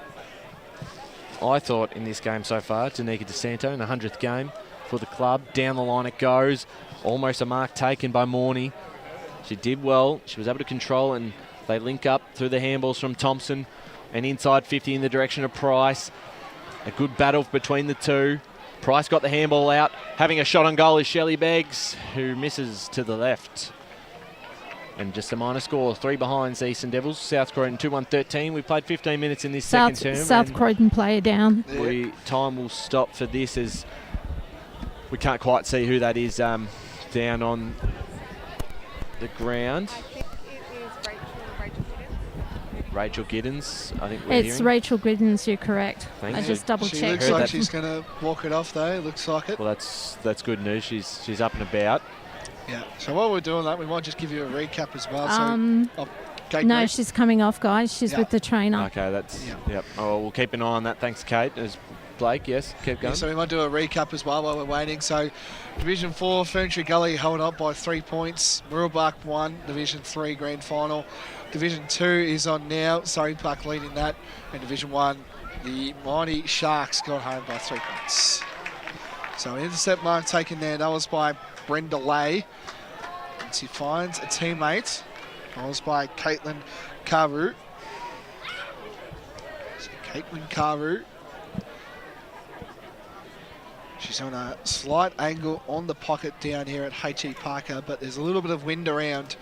I thought, in this game so far. Danica DeSanto in the 100th game for the club. Down the line it goes. Almost a mark taken by Morney. She did well. She was able to control, and they link up through the handballs from Thompson and inside 50 in the direction of Price. A good battle between the two. Price got the handball out. Having a shot on goal is Shelley Beggs, who misses to the left. And just a minor score, 3 behinds, Eastern Devils. South Croydon 2-1-13. We played 15 minutes in this second term. South Croydon player down. Time will stop for this as we can't quite see who that is down on the ground. Rachel Giddens, I think we're hearing. Rachel Giddens, you're correct. Thanks. I just double-checked. She looks like she's going to walk it off, though. Looks like it. Well, that's good news. She's up and about. Yeah. So while we're doing that, we might just give you a recap as well. No, she's coming off, guys. She's with the trainer. Okay, that's yep. Oh, we'll keep an eye on that. Thanks, Kate. As Blake, yes, keep going. Yeah, so we might do a recap as well while we're waiting. So Division 4, Ferntree Gully held up by 3 points. Murrelbach won Division 3 grand final. Division 2 is on now. Surrey Park leading that. And Division 1, the mighty Sharks got home by 3 points. So intercept mark taken there. That was by Brenda Lay. And she finds a teammate. That was by Caitlin Carew. So Caitlin Carew. She's on a slight angle on the pocket down here at H.E. Parker, but there's a little bit of wind around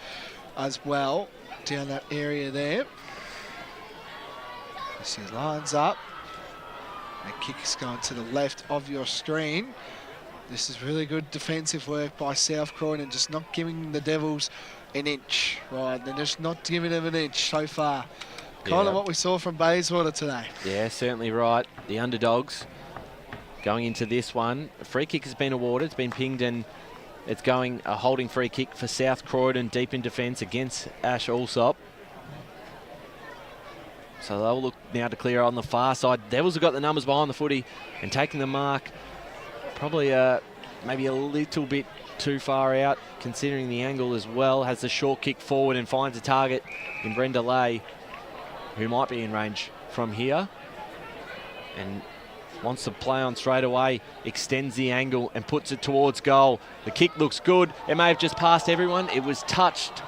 as well down that area there. She lines up. The kick is going to the left of your screen. This is really good defensive work by South Croydon, just not giving the Devils an inch, right? They're just not giving them an inch so far. Kind of what we saw from Bayswater today. Yeah, certainly right. The underdogs going into this one. A free kick has been awarded. It's been pinged, and it's going a holding free kick for South Croydon deep in defence against Ash Allsop. So they'll look now to clear on the far side. Devils have got the numbers behind the footy and taking the mark. Probably maybe a little bit too far out, considering the angle as well. Has the short kick forward and finds a target in Brenda Lay, who might be in range from here. And wants to play on straight away, extends the angle and puts it towards goal. The kick looks good. It may have just passed everyone. It was touched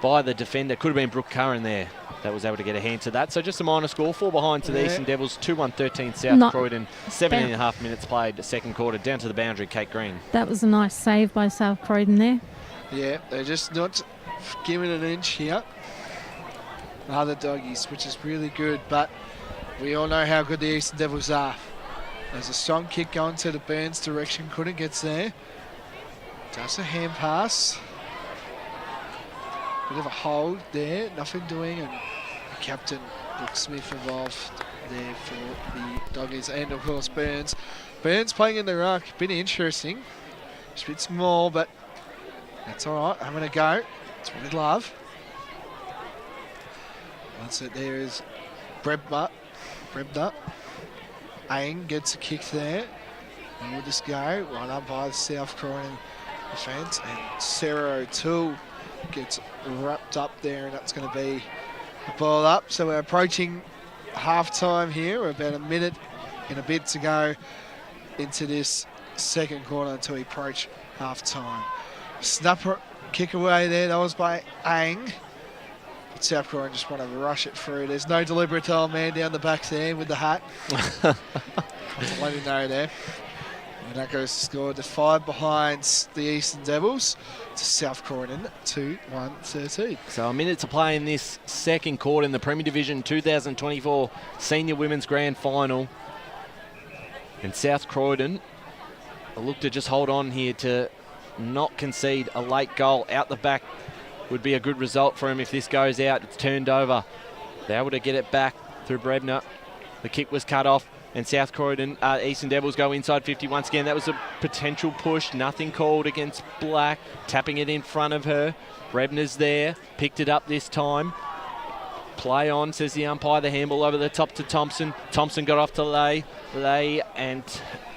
by the defender. Could have been Brooke Curran there that was able to get a hand to that. So just a minor score, 4 behind to the Eastern Devils, 2-1-13 South Croydon, 17.5 minutes played, second quarter, down to the boundary, Kate Green. That was a nice save by South Croydon there. Yeah, they're just not giving an inch here. Other doggies, which is really good, but we all know how good the Eastern Devils are. There's a strong kick going to the Burns direction, couldn't get there. Does a hand pass. Bit of a hold there, nothing doing, and the captain, Brooke Smith, involved there for the doggies, and of course Burns. Burns playing in the ruck, been interesting. Just a bit small, but that's all right, having a go. That's what we love. Once it there is Brebda. Aang gets a kick there. And we'll just go right up by the South Croydon defence. And Sarah O'Toole gets wrapped up there, and that's going to be the ball up. So we're approaching half-time here. We're about a minute and a bit to go into this second quarter until we approach half-time. Snapper kick away there. That was by Aang. But South Croydon just want to rush it through. There's no deliberate old man down the back there with the hat. Let him know there. And that goes to score to 5 behind the Eastern Devils to South Croydon 2-1-13. So a minute to play in this second quarter in the Premier Division 2024 Senior Women's Grand Final. And South Croydon look to just hold on here to not concede a late goal. Out the back would be a good result for him if this goes out. It's turned over. They're able to get it back through Brebner. The kick was cut off, and South Croydon, Eastern Devils go inside 50 once again. That was a potential push. Nothing called against Black. Tapping it in front of her. Brebner's there. Picked it up this time. Play on, says the umpire. The handball over the top to Thompson. Thompson got off to Lay. And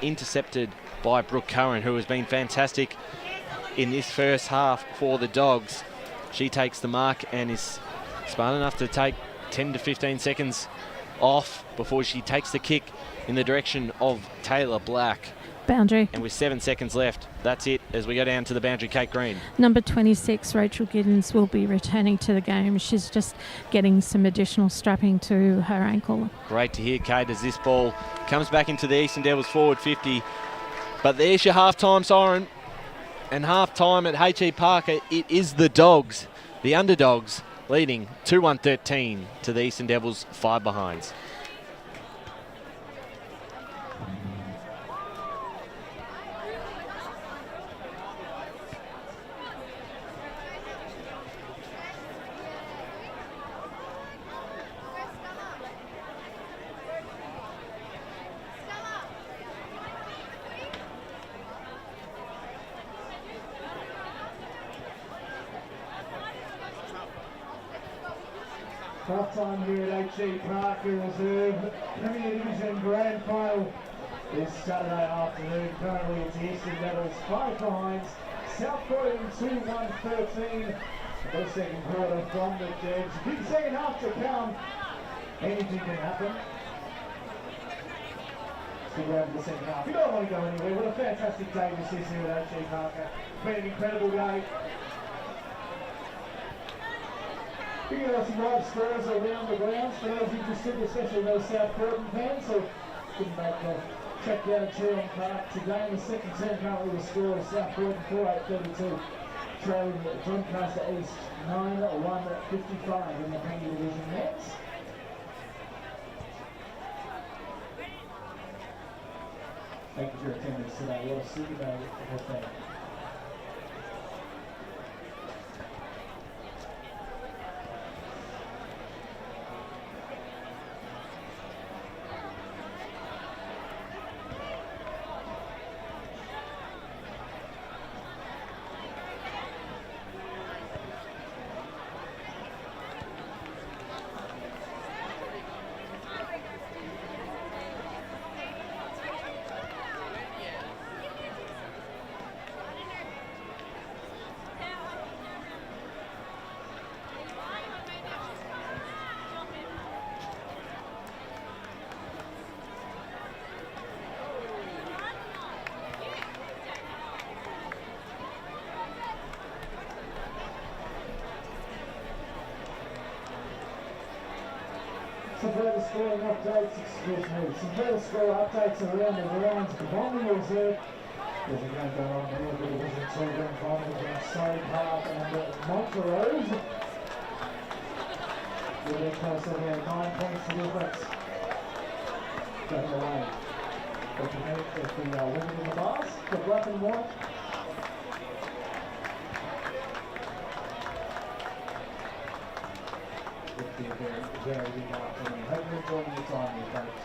intercepted by Brooke Curran, who has been fantastic in this first half for the Dogs. She takes the mark and is smart enough to take 10 to 15 seconds off before she takes the kick in the direction of Taylor Black. Boundary. And with 7 seconds left, that's it as we go down to the boundary. Kate Green. Number 26, Rachel Giddens, will be returning to the game. She's just getting some additional strapping to her ankle. Great to hear, Kate, as this ball comes back into the Eastern Devils forward 50. But there's your half-time siren. And half-time at H.E. Parker, it is the Dogs, the underdogs, leading 2-1-13 to the Eastern Devils, 5 behinds. Half-time here at H.E. Parker Reserve Premier Division Grand Final this Saturday afternoon. Currently it's the Eastern Devils 5 behinds. South Croydon 2-1-13. The second quarter from the Devs. Big second half to come. Anything can happen. Stick around for the second half. You don't want to go anywhere. What a fantastic day this is here at H.E. Parker. Been an incredible day. Big some live scores around the grounds for those interested, especially those South Croydon fans. So couldn't make the trek down to Cheron Park today. In the second term, currently the score is South Croydon 4-8-32, trailing Doncaster East 9-1-55 in the Premier Division nets. Thank you for your attendance today. What a super day for the fans. Some further scoring updates, some further score updates around the grounds. Bombing Reserve. There's a game going on here, but it wasn't so grand final against Surrey Park and Montrose. We're getting closer here, 9 points to the difference. Going away. Looking at the women in the bars, the black and white. It'll be a very big afternoon. Hope you're enjoying your time here, folks.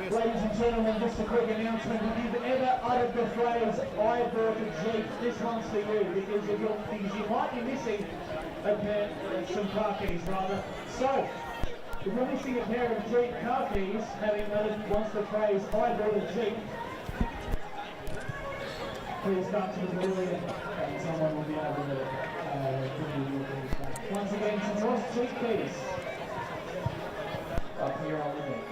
Ladies and gentlemen, just a quick announcement. If you've ever uttered the phrase, I bought a Jeep, this one's for you, because you might be missing a pair, some car keys rather. So, if you're missing a pair of Jeep car keys, having uttered once the phrase, I bought a Jeep, please come to the pavilion and someone will be able to give you your keys back. Once again, some lost Jeep keys up here on the deck.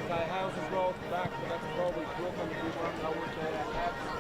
Houses rolled back, but that's probably broken. We want our apps.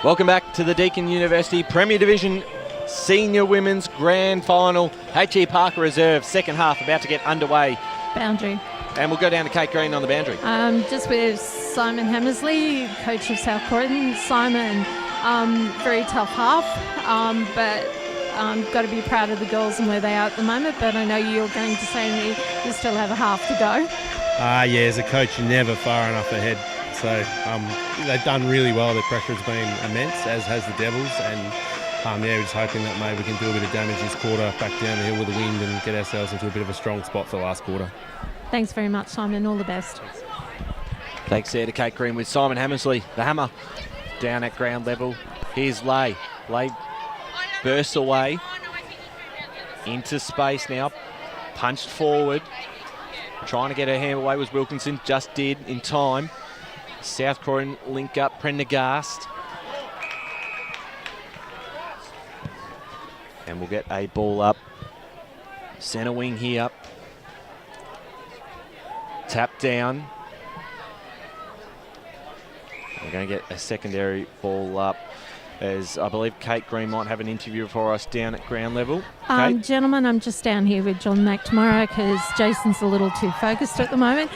Welcome back to the Deakin University Premier Division Senior Women's Grand Final. H.E. Parker Reserve, second half about to get underway. Boundary. And we'll go down to Kate Green on the boundary. Just with Simon Hammersley, coach of South Croydon. Simon, very tough half, but got to be proud of the girls and where they are at the moment. But I know you're going to say to me, you still have a half to go. Yeah, as a coach, you're never far enough ahead. So they've done really well. Their pressure has been immense, as has the Devils. And we're just hoping that maybe we can do a bit of damage this quarter back down the hill with the wind and get ourselves into a bit of a strong spot for the last quarter. Thanks very much, Simon. All the best. Thanks there to Kate Green with Simon Hammersley. The hammer down at ground level. Here's Lay. Lay bursts away into space now. Punched forward. Trying to get her hand away was Wilkinson. Just did in time. South Croydon link up. Prendergast. And we'll get a ball up. Centre wing here. Tap down. We're going to get a secondary ball up, as I believe Kate Green might have an interview for us down at ground level. Gentlemen, I'm just down here with John McNamara because Jason's a little too focused at the moment.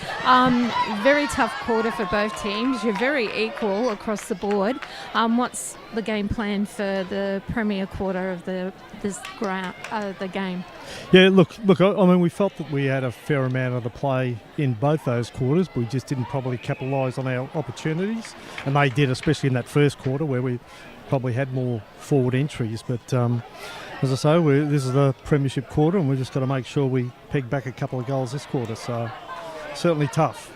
Very tough quarter for both teams. You're very equal across the board. What's the game plan for the premier quarter of the game? Yeah, look. I mean, we felt that we had a fair amount of the play in both those quarters, but we just didn't probably capitalise on our opportunities, and they did, especially in that first quarter where we probably had more forward entries. But as I say, this is the premiership quarter, and we've just got to make sure we peg back a couple of goals this quarter. So certainly tough.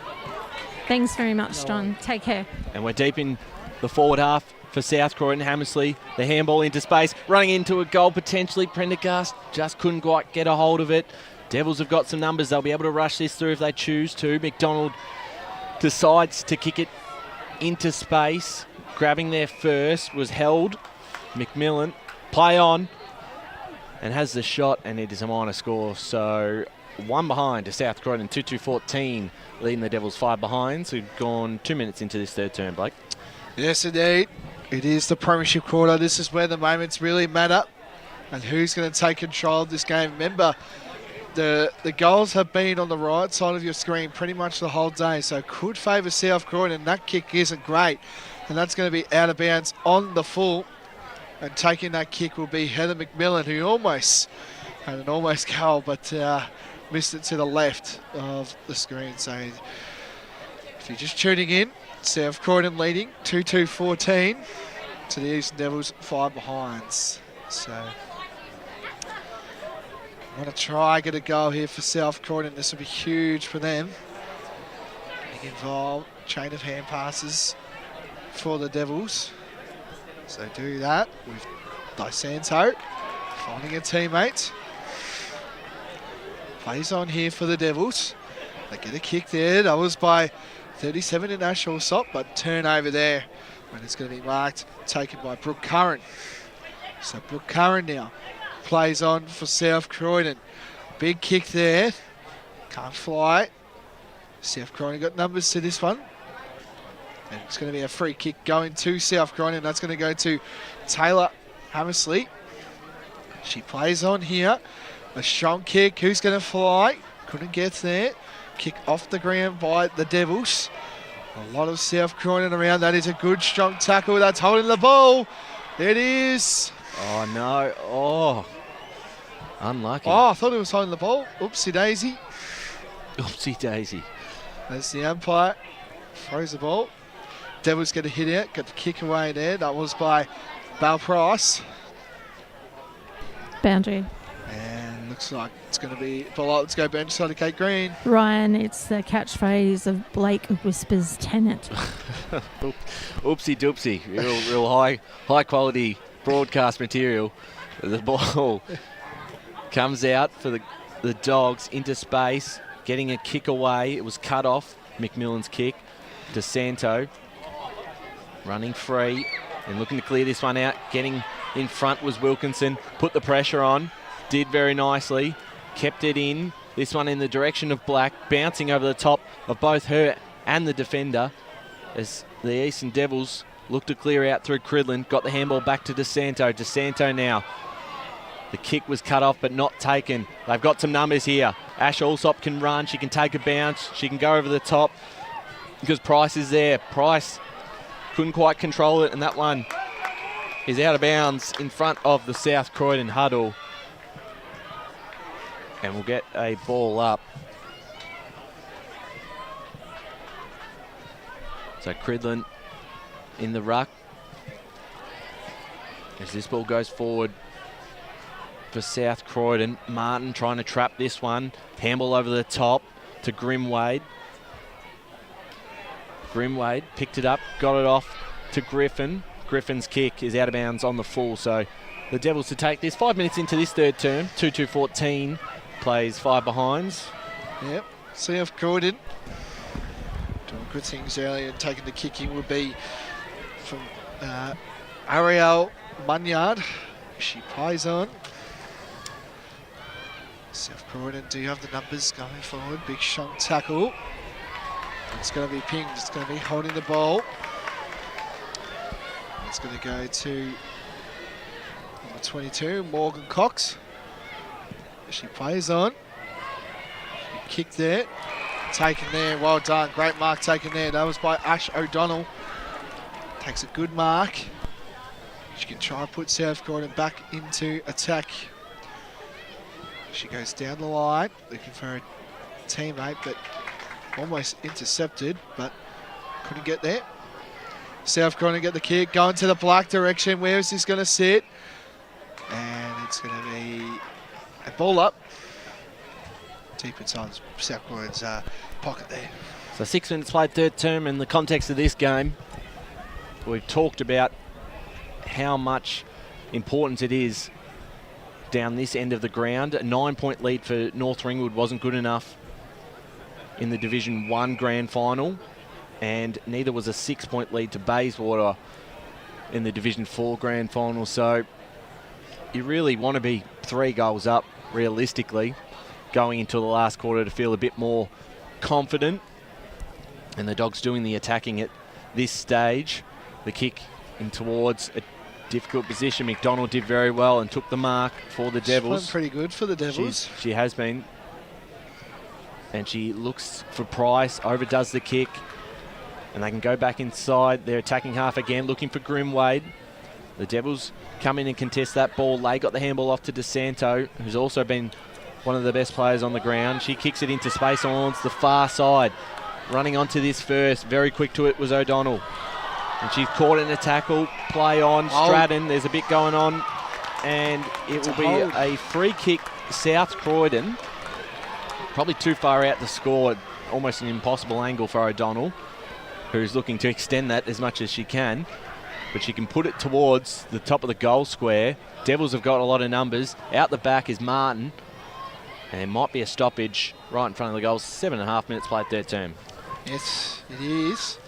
Thanks very much, John. Take care. And we're deep in the forward half for South Croydon. Hammersley, the handball into space, running into a goal potentially. Prendergast just couldn't quite get a hold of it. Devils have got some numbers. They'll be able to rush this through if they choose to. McDonald decides to kick it into space. Grabbing there first was held. McMillan, play on, and has the shot, and it is a minor score. So one behind to South Croydon, 2-2-14, leading the Devils 5 behind. So we've gone 2 minutes into this third term, Blake. Yes, indeed. It is the premiership quarter. This is where the moments really matter and who's going to take control of this game. Remember, the goals have been on the right side of your screen pretty much the whole day, so could favour South Croydon. That kick isn't great, and that's going to be out of bounds on the full. And taking that kick will be Heather McMillan, who almost had an almost goal, but missed it to the left of the screen. So if you're just tuning in, South Croydon leading 2-2-14 to the Eastern Devils 5 behinds. So I'm going to try get a goal here for South Croydon. This will be huge for them. Getting involved, chain of hand passes for the Devils. So do that with DiSanto finding a teammate. Plays on here for the Devils. They get a kick there. That was by 37 in Ashall Sop, but turnover there. And it's going to be marked, taken by Brooke Curran. So Brooke Curran now plays on for South Croydon. Big kick there. Can't fly. South Croydon got numbers to this one. And it's going to be a free kick going to South Croydon. That's going to go to Taylor Hammersley. She plays on here. A strong kick. Who's going to fly? Couldn't get there. Kick off the ground by the Devils. A lot of South Croydon around. That is a good, strong tackle. That's holding the ball. It is. Oh, no. Oh, unlucky. Oh, I thought it was holding the ball. Oopsie daisy. Oopsie daisy. As the umpire throws the ball. Devils get a hit out. Got the kick away there. That was by Bal Price. Boundary. And looks like it's going to be below. Let's go bench side of Kate Green. Ryan, it's the catchphrase of Blake Whispers Tennant. Oopsie doopsie. Real high quality broadcast material. The ball comes out for the Dogs into space, getting a kick away. It was cut off. McMillan's kick. DeSanto running free and looking to clear this one out. Getting in front was Wilkinson. Put the pressure on. Did very nicely. Kept it in. This one in the direction of Black. Bouncing over the top of both her and the defender as the Eastern Devils Looked to clear out through Cridlin. Got the handball back to DeSanto. DeSanto now. The kick was cut off but not taken. They've got some numbers here. Ash Allsop can run. She can take a bounce. She can go over the top because Price is there. Price couldn't quite control it, and that one is out of bounds in front of the South Croydon huddle. And we'll get a ball up. So Cridlin in the ruck. As this ball goes forward for South Croydon. Martin trying to trap this one. Handball over the top to Grimwade. Grimwade picked it up, got it off to Griffin. Griffin's kick is out of bounds on the full, so the Devils to take this. 5 minutes into this third term. 2-2-14 plays 5 behinds. Yep, South Croydon doing good things earlier, and taking the kicking would be from Ariel Munyard. She plays on. South Croydon do have the numbers going forward. Big strong tackle. It's going to be pinged. It's going to be holding the ball. It's going to go to number 22, Morgan Cox. She plays on. Kick there. Taken there. Well done. Great mark taken there. That was by Ash O'Donnell. Takes a good mark. She can try and put South Croydon back into attack. She goes down the line, looking for a teammate, but almost intercepted, but couldn't get there. South Croydon get the kick, going to the black direction. Where is this going to sit? And it's going to be a ball up. Deep inside South Croydon's pocket there. So 6 minutes played third term. In the context of this game, we've talked about how much importance it is down this end of the ground. A 9-point lead for North Ringwood wasn't good enough in the Division 1 grand final, and neither was a 6-point lead to Bayswater in the Division 4 grand final. So you really want to be 3 goals up realistically going into the last quarter to feel a bit more confident, and the Dogs doing the attacking at this stage. The kick in towards a difficult position. McDonald did very well and took the mark for the Devils. She's pretty good for the Devils. She has been. And she looks for Price, overdoes the kick, and they can go back inside their attacking half again, looking for Grimwade. The Devils come in and contest that ball. They got the handball off to DeSanto, who's also been one of the best players on the ground. She kicks it into space on the far side. Running onto this first, very quick to it was O'Donnell. And she's caught in a tackle, play on, Stratton, there's a bit going on, and it will be a free kick, South Croydon. Probably too far out to score, almost an impossible angle for O'Donnell, who's looking to extend that as much as she can. But she can put it towards the top of the goal square. Devils have got a lot of numbers. Out the back is Martin, and there might be a stoppage right in front of the goals. 7.5 minutes played third term. Yes, it is.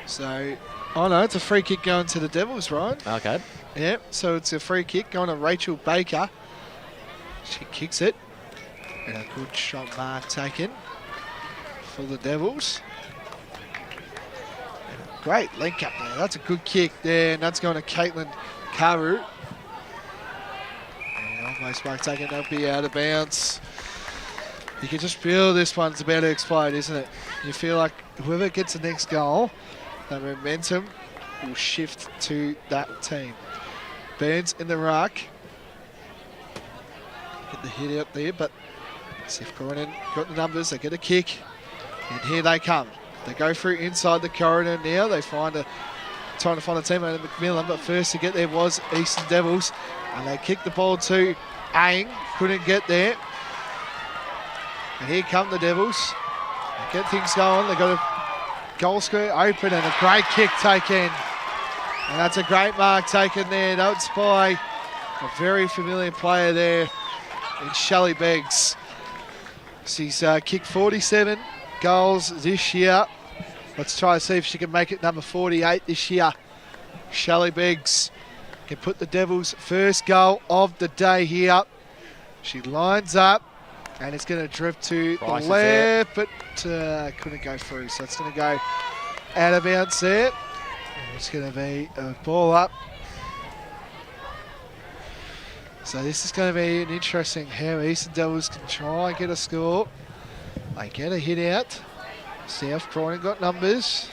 So, oh no, it's a free kick going to the Devils, right? Okay. Yeah, so it's a free kick going to Rachel Baker. She kicks it. And a good shot mark taken for the Devils. And great link up there. That's a good kick there, and that's going to Caitlin Karu. And almost mark taken. That'll be out of bounds. You can just feel this one's about to explode, isn't it? You feel like whoever gets the next goal, the momentum will shift to that team. Burns in the ruck. Get the hit out there, but South Croydon got the numbers. They get a kick, and here they come. They go through inside the corridor now. They trying to find a teammate in McMillan, but first to get there was Eastern Devils, and they kick the ball to Aang. Couldn't get there. And here come the Devils. They get things going. They got a goal square open and a great kick taken. And that's a great mark taken there. That's by a very familiar player there in Shelley Beggs. She's kicked 47 goals this year. Let's try to see if she can make it number 48 this year. Shelley Beggs can put the Devils' first goal of the day here. She lines up, and it's going to drift to Price the left, but couldn't go through. So it's going to go out of bounds there. It's going to be a ball up. So this is going to be an interesting how Eastern Devils can try and get a score. They get a hit out. South Croydon got numbers.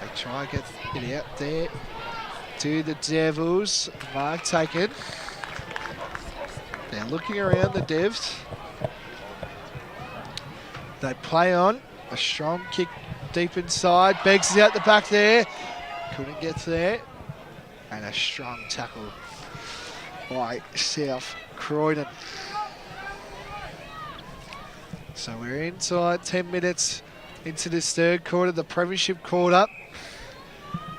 They try and get it out there to the Devils. Mark taken. They're looking around the Devs. They play on. A strong kick deep inside. Beggs is out the back there. Couldn't get there. And a strong tackle by South Croydon. So we're inside 10 minutes into this third quarter, the premiership quarter.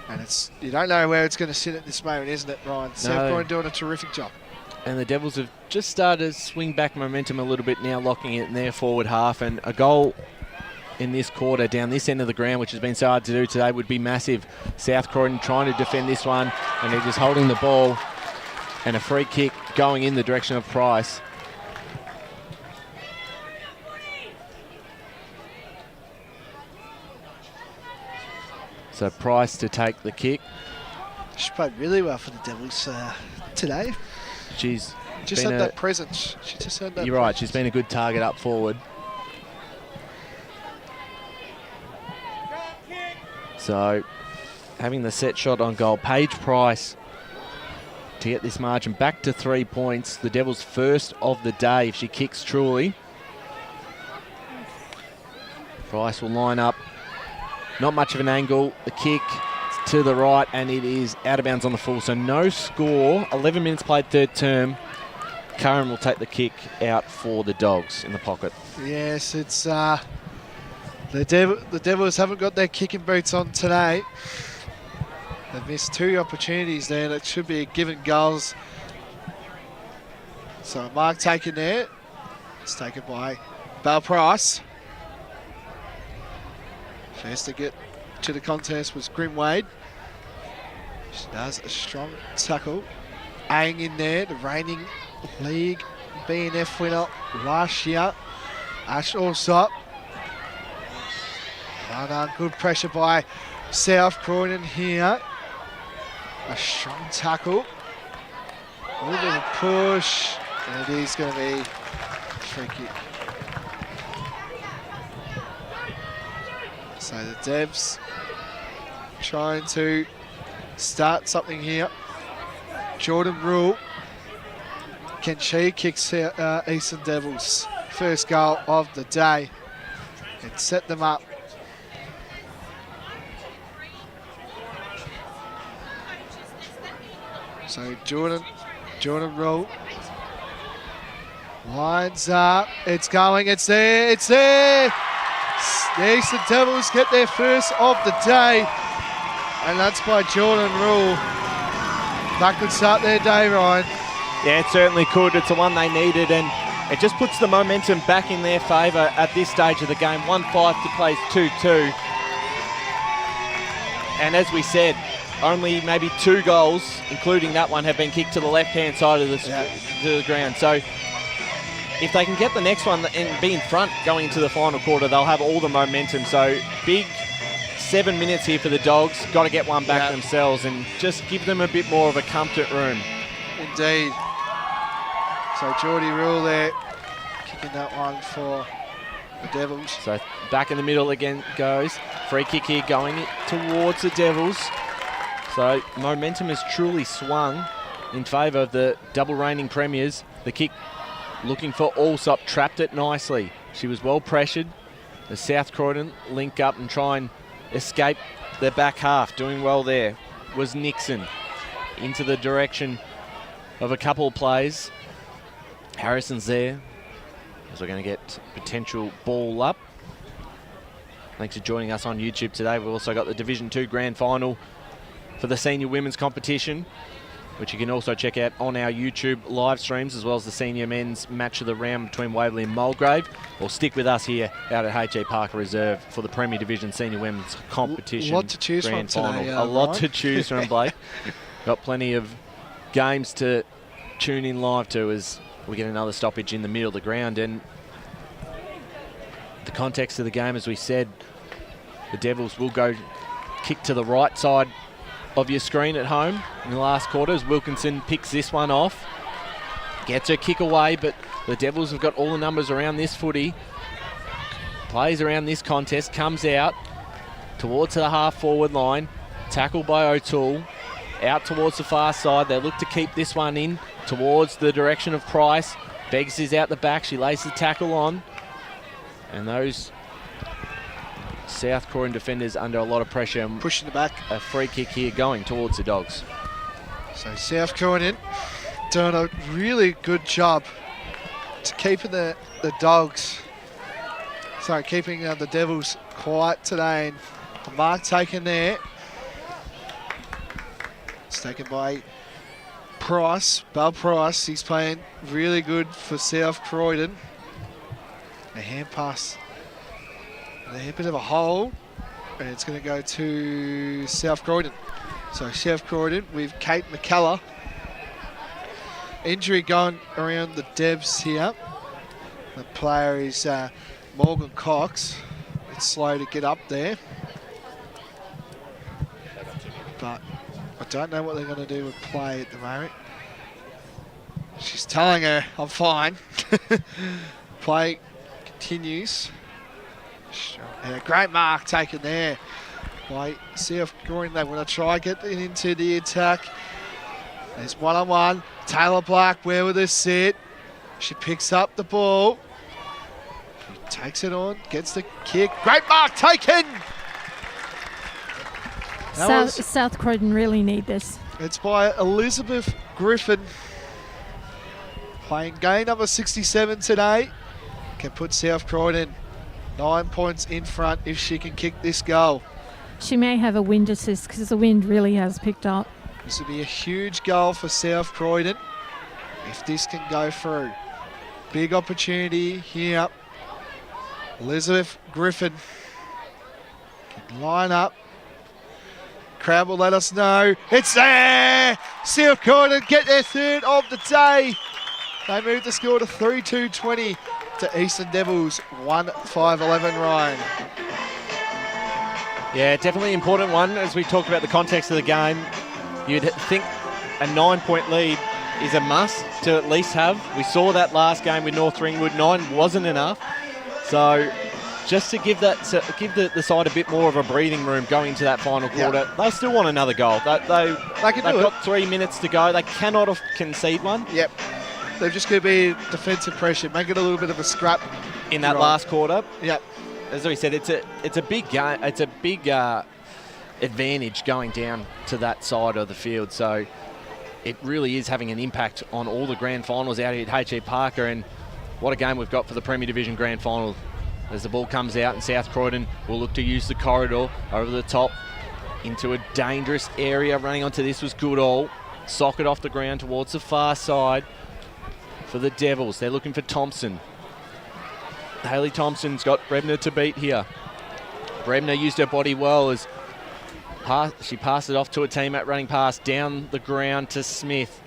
And it's, you don't know where it's going to sit at this moment, isn't it, Ryan? No. South Croydon doing a terrific job. And the Devils have just started to swing back momentum a little bit now, locking it in their forward half. And a goal in this quarter down this end of the ground, which has been so hard to do today, would be massive. South Croydon trying to defend this one, and they're just holding the ball. And a free kick going in the direction of Price. So Price to take the kick. She played really well for the Devils today. She's just had that presence. She just had that. You're right. She's been a good target up forward. So having the set shot on goal, Paige Price to get this margin back to 3 points. The Devils' first of the day if she kicks truly. Price will line up. Not much of an angle. The kick to the right, and it is out of bounds on the full. So no score. 11 minutes played third term. Curran will take the kick out for the Dogs in the pocket. Yes, it's the Devils haven't got their kicking boots on today. They've missed 2 opportunities there that should be given goals. So mark taken there. It's taken by Belle Price. First to get to the contest was Grimwade. She does a strong tackle. Aang in there, the reigning league BNF winner last year. Ash Allsop. Good pressure by South Croydon here. A strong tackle. A little bit of a push. And it is going to be a free kick. So the Devs trying to start something here. Jordan Rule. Can she kick Eastern Devils' first goal of the day and set them up? So Jordan Rule lines up. It's going. It's there. It's there. The Eastern Devils get their first of the day, and that's by Jordan Rule. That could start their day, Ryan. Yeah, it certainly could. It's the one they needed, and it just puts the momentum back in their favour at this stage of the game. 1-5 to plays 2-2. And as we said, only maybe 2 goals, including that one, have been kicked to the left-hand side of the ground. So if they can get the next one and be in front going into the final quarter, they'll have all the momentum. So big 7 minutes here for the Dogs. Got to get one back themselves and just give them a bit more of a comfort room. Indeed. So Geordie Rule there, kicking that one for the Devils. So back in the middle again goes. Free kick here going towards the Devils. So momentum has truly swung in favour of the double reigning premiers. The kick looking for Allsop, trapped it nicely. She was well pressured. The South Croydon link up and try and escape their back half. Doing well there was Nixon into the direction of a couple of plays. Harrison's there as we're going to get potential ball up. Thanks for joining us on YouTube today. We've also got the Division 2 Grand Final for the senior women's competition, which you can also check out on our YouTube live streams, as well as the senior men's match of the round between Waverley and Mulgrave. Or stick with us here out at H.A. Parker Reserve for the Premier Division senior women's competition. A lot to choose Grand from Final. today, A lot Ryan. to choose from, Blake. Got plenty of games to tune in live to as we get another stoppage in the middle of the ground. And the context of the game, as we said, the Devils will go kick to the right side of your screen at home in the last quarter as Wilkinson picks this one off. Gets her kick away, but the Devils have got all the numbers around this footy. Plays around this contest, comes out towards the half-forward line. Tackled by O'Toole. Out towards the far side. They look to keep this one in towards the direction of Price. Beggs is out the back. She lays the tackle on. And those South Croydon defenders under a lot of pressure. And pushing the back. A free kick here going towards the Dogs. So South Croydon doing a really good job to keeping the Dogs, sorry, keeping the Devils quiet today. And a mark taken there. It's taken by Price, Bell Price. He's playing really good for South Croydon. A hand pass. A bit of a hold, and it's going to go to South Croydon. So South Croydon with Kate McKellar. Injury going around the Devs here. The player is Morgan Cox. It's slow to get up there. But I don't know what they're going to do with play at the moment. She's telling her, I'm fine. Play continues. Yeah, great mark taken there by South Croydon. They want to try get into the attack. There's one-on-one. Taylor Black, where will this sit? She picks up the ball. She takes it on, gets the kick. Great mark taken! South Croydon really need this. It's by Elizabeth Griffin. Playing game number 67 today. Can put South Croydon 9 points in front if she can kick this goal. She may have a wind assist because the wind really has picked up. This would be a huge goal for South Croydon if this can go through. Big opportunity here. Elizabeth Griffin can line up. Crowd will let us know. It's there! South Croydon get their third of the day. They move the score to 3-2-20 to Eastern Devils 1-5-11. Ryan. Yeah, definitely important one. As we talked about the context of the game, you'd think a 9-point lead is a must to at least have. We saw that last game with North Ringwood. 9 wasn't enough. So just to give the side a bit more of a breathing room going into that final quarter, they still want another goal. They've got 3 minutes to go. They cannot concede one. Yep. They're just going to be defensive pressure, make it a little bit of a scrap in that last quarter. Yep. As we said, it's a big game. It's a big advantage going down to that side of the field. So it really is having an impact on all the grand finals out here at HE Parker. And what a game we've got for the Premier Division grand final. As the ball comes out and South Croydon will look to use the corridor over the top into a dangerous area. Running onto this was Goodall. Socket off the ground towards the far side. For the Devils, they're looking for Thompson. Hayley Thompson's got Brebner to beat here. Brebner used her body well as she passed it off to a teammate running past down the ground to Smith.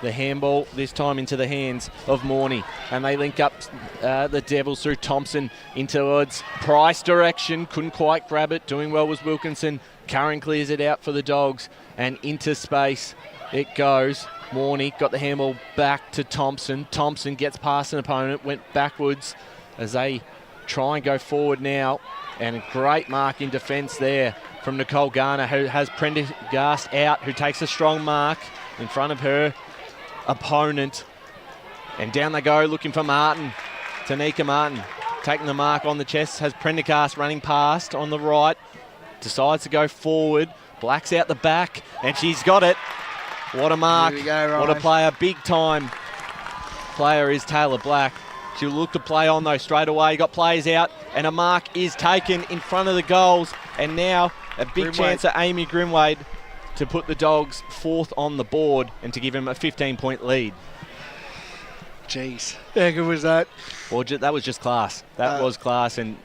The handball this time into the hands of Morney, and they link up the Devils through Thompson into towards Price direction. Couldn't quite grab it. Doing well was Wilkinson. Curran clears it out for the Dogs, and into space it goes. Morney got the handball back to Thompson. Thompson gets past an opponent, went backwards as they try and go forward now. And a great mark in defence there from Nicole Garner, who has Prendergast out, who takes a strong mark in front of her opponent. And down they go looking for Martin. Tanika Martin taking the mark on the chest, has Prendergast running past on the right. Decides to go forward. Black's out the back, and she's got it. What a mark. Here we go, Ryan. What a player. Big time player is Taylor Black. She'll look to play on though straight away. Got players out, and a mark is taken in front of the goals. And now a big chance at Amy Grimwade to put the Dogs fourth on the board and to give him a 15-point lead. Jeez. How good was that? Well, that was just class. That was class, and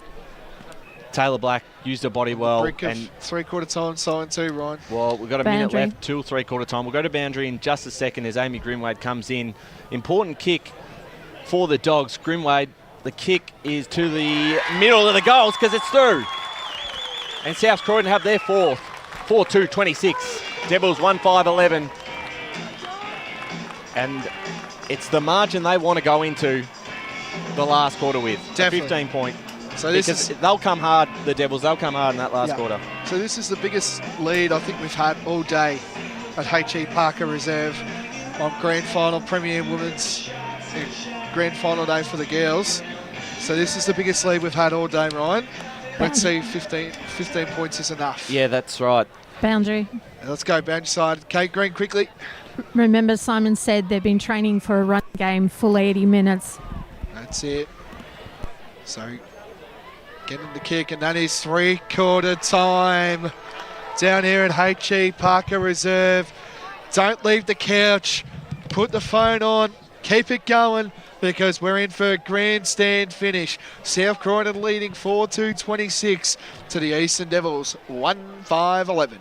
Taylor Black used her body well. Brink of and three-quarter time, sign too, Ryan. Well, we've got a minute left till three-quarter time. We'll go to boundary in just a second as Amy Grimwade comes in. Important kick for the Dogs. Grimwade, the kick is to the middle of the goals because it's through. And South Croydon have their fourth. 4-2-26. Devils 1-5-11. And it's the margin they want to go into the last quarter with. Definitely. 15 point. So this because is, they'll come hard, the Devils, they'll come hard in that last quarter. so this is the biggest lead I think we've had all day at H.E. Parker Reserve on Grand Final, Premier Women's Grand Final day for the girls. So this is the biggest lead we've had all day, Ryan. Let's see, 15 points is enough. Yeah, that's right. Boundary. Let's go bench side. Kate Green quickly. Remember, Simon said they've been training for a run game, full 80 minutes. That's it. So getting the kick, and that is 3/4 time down here at H.E. Parker Reserve. Don't leave the couch. Put the phone on. Keep it going, because we're in for a grandstand finish. South Croydon leading 4-2-26 to the Eastern Devils 1-5-11.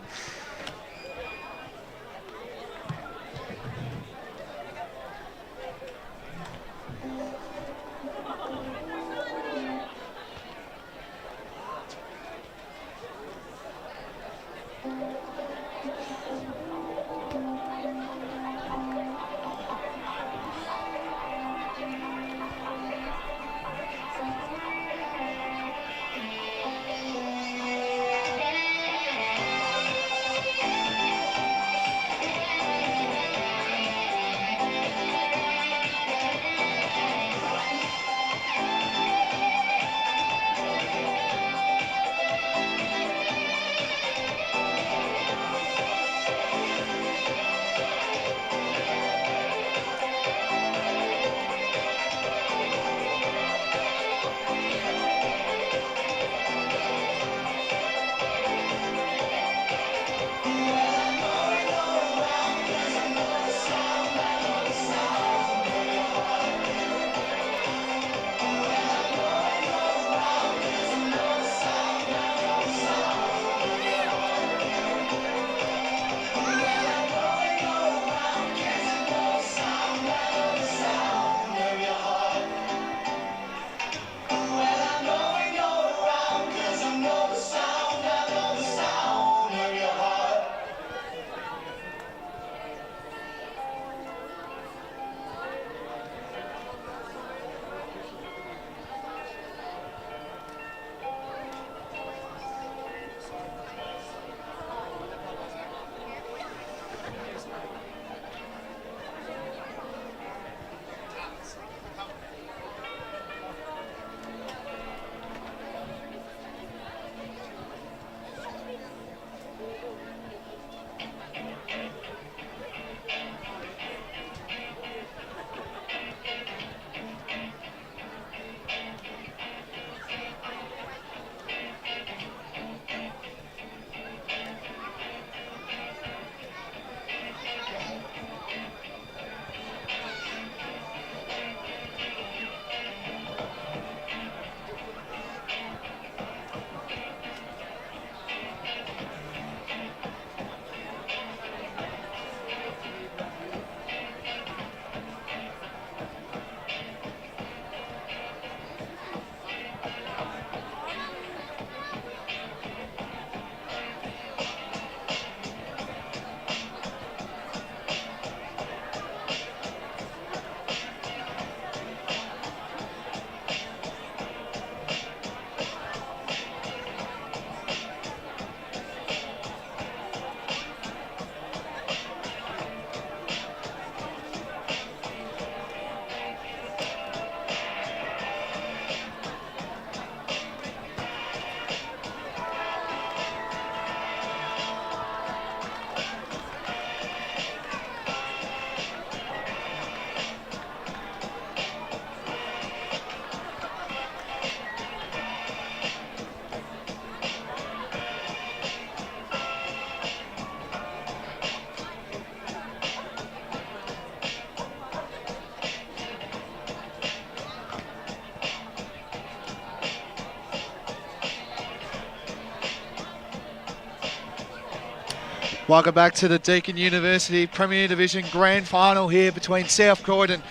Welcome back to the Deakin University Premier Division Grand Final here between South Croydon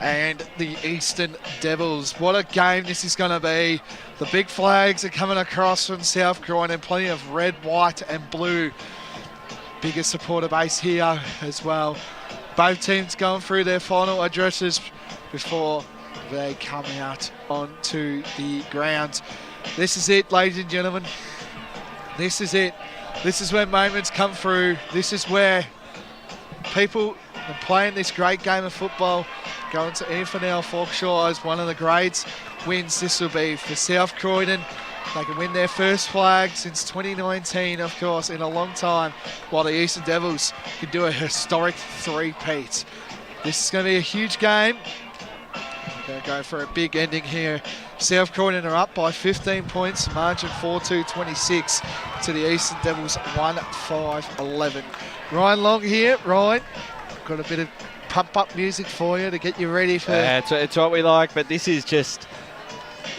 and the Eastern Devils. What a game this is going to be. The big flags are coming across from South Croydon, plenty of red, white and blue. Biggest supporter base here as well. Both teams going through their final addresses before they come out onto the ground. This is it, ladies and gentlemen. This is it. This is where moments come through. This is where people are playing this great game of football. Going to Infernal Forkshaw as one of the grades wins. This will be for South Croydon. They can win their first flag since 2019, of course, in a long time, while the Eastern Devils can do a historic three-peat. This is going to be a huge game. We're going to go for a big ending here. South Croydon are up by 15 points, margin 4-2-26 to the Eastern Devils 1-5-11. Ryan Long here. Ryan, got a bit of pump-up music for you to get you ready for... It's what we like, but this is just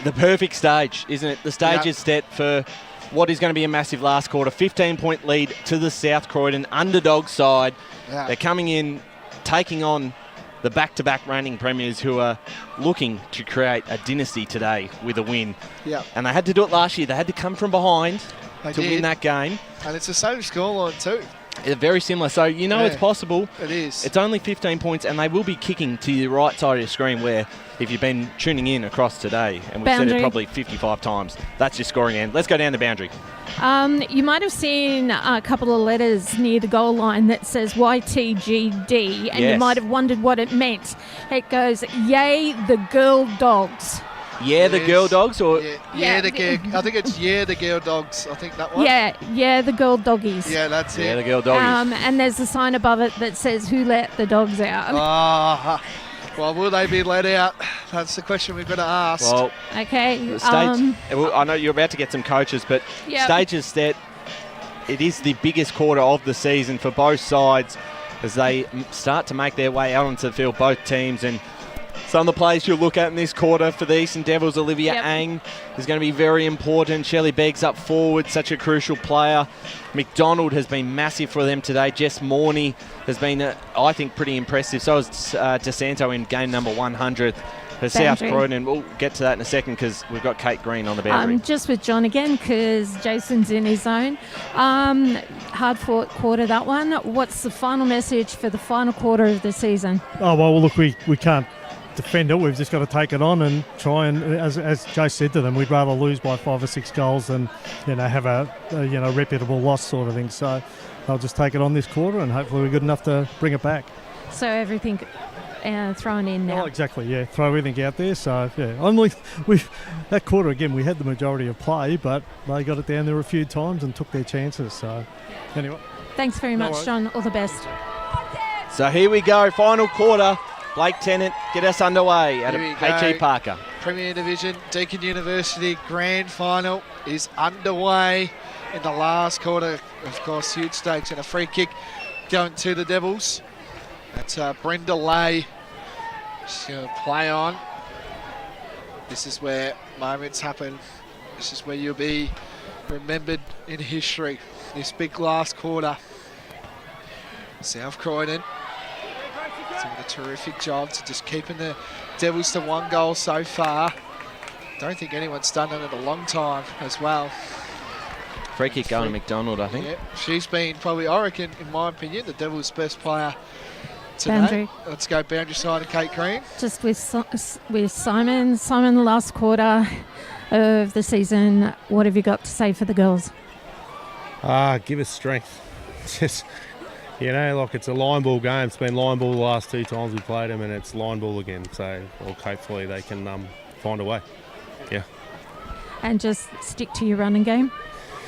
the perfect stage, isn't it? The stage is set for what is going to be a massive last quarter. 15-point lead to the South Croydon underdog side. Yeah. They're coming in, taking on the back-to-back reigning premiers who are looking to create a dynasty today with a win. Yeah. And they had to do it last year. They had to come from behind to win that game. And it's the same scoreline too. They're very similar. So you know it's possible. It is. It's only 15 points, and they will be kicking to the right side of your screen where, if you've been tuning in across today, and we've said it probably 55 times, that's your scoring end. Let's go down the boundary. You might have seen a couple of letters near the goal line that says YTGD, and you might have wondered what it meant. It goes, yay, the girl dogs. Yeah, the girl dogs, or the girl. I think it's the girl dogs. I think that one. Yeah, the girl doggies. Yeah, that's it. Yeah, the girl doggies. And there's a sign above it that says, "Who let the dogs out?" Well, will they be let out? That's the question we've got to ask. Well, okay. I know you're about to get some coaches, but stage is set. It is the biggest quarter of the season for both sides as they start to make their way out onto the field, both teams. And some of the players you'll look at in this quarter for the Eastern Devils, Olivia Ang is going to be very important. Shelley Beggs up forward, such a crucial player. McDonald has been massive for them today. Jess Morney has been, I think, pretty impressive. So is DeSanto in game number 100 for South Croydon. We'll get to that in a second because we've got Kate Green on the boundary. Just with John again because Jason's in his zone. Hard-fought quarter, that one. What's the final message for the final quarter of the season? Oh, well, look, we can't defend it. We've just got to take it on and try and, as Jay said to them, we'd rather lose by 5 or 6 goals than have a reputable loss sort of thing. So they'll just take it on this quarter and hopefully we're good enough to bring it back. So everything thrown in now. Oh, exactly. Yeah, throw everything out there. So that quarter again, we had the majority of play, but they got it down there a few times and took their chances. So anyway, thanks very much, John. All the best. So here we go, final quarter. Blake Tennant, get us underway at H.E. Parker. Premier Division, Deakin University Grand Final is underway in the last quarter. Of course, huge stakes and a free kick going to the Devils. That's Brenda Lay. She's going to play on. This is where moments happen. This is where you'll be remembered in history. This big last quarter. South Croydon doing a terrific job to just keeping the Devils to 1 goal so far. Don't think anyone's done it in a long time as well. Free kick going to McDonald, I think. Yeah, she's been probably, I reckon, in my opinion, the Devils' best player today. Boundary. Let's go boundary side of Kate Green. Just with Simon. Simon, the last quarter of the season, what have you got to say for the girls? Give us strength. Just... it's a line ball game. It's been line ball the last 2 times we played them, and it's line ball again. So, hopefully they can find a way. Yeah. And just stick to your running game.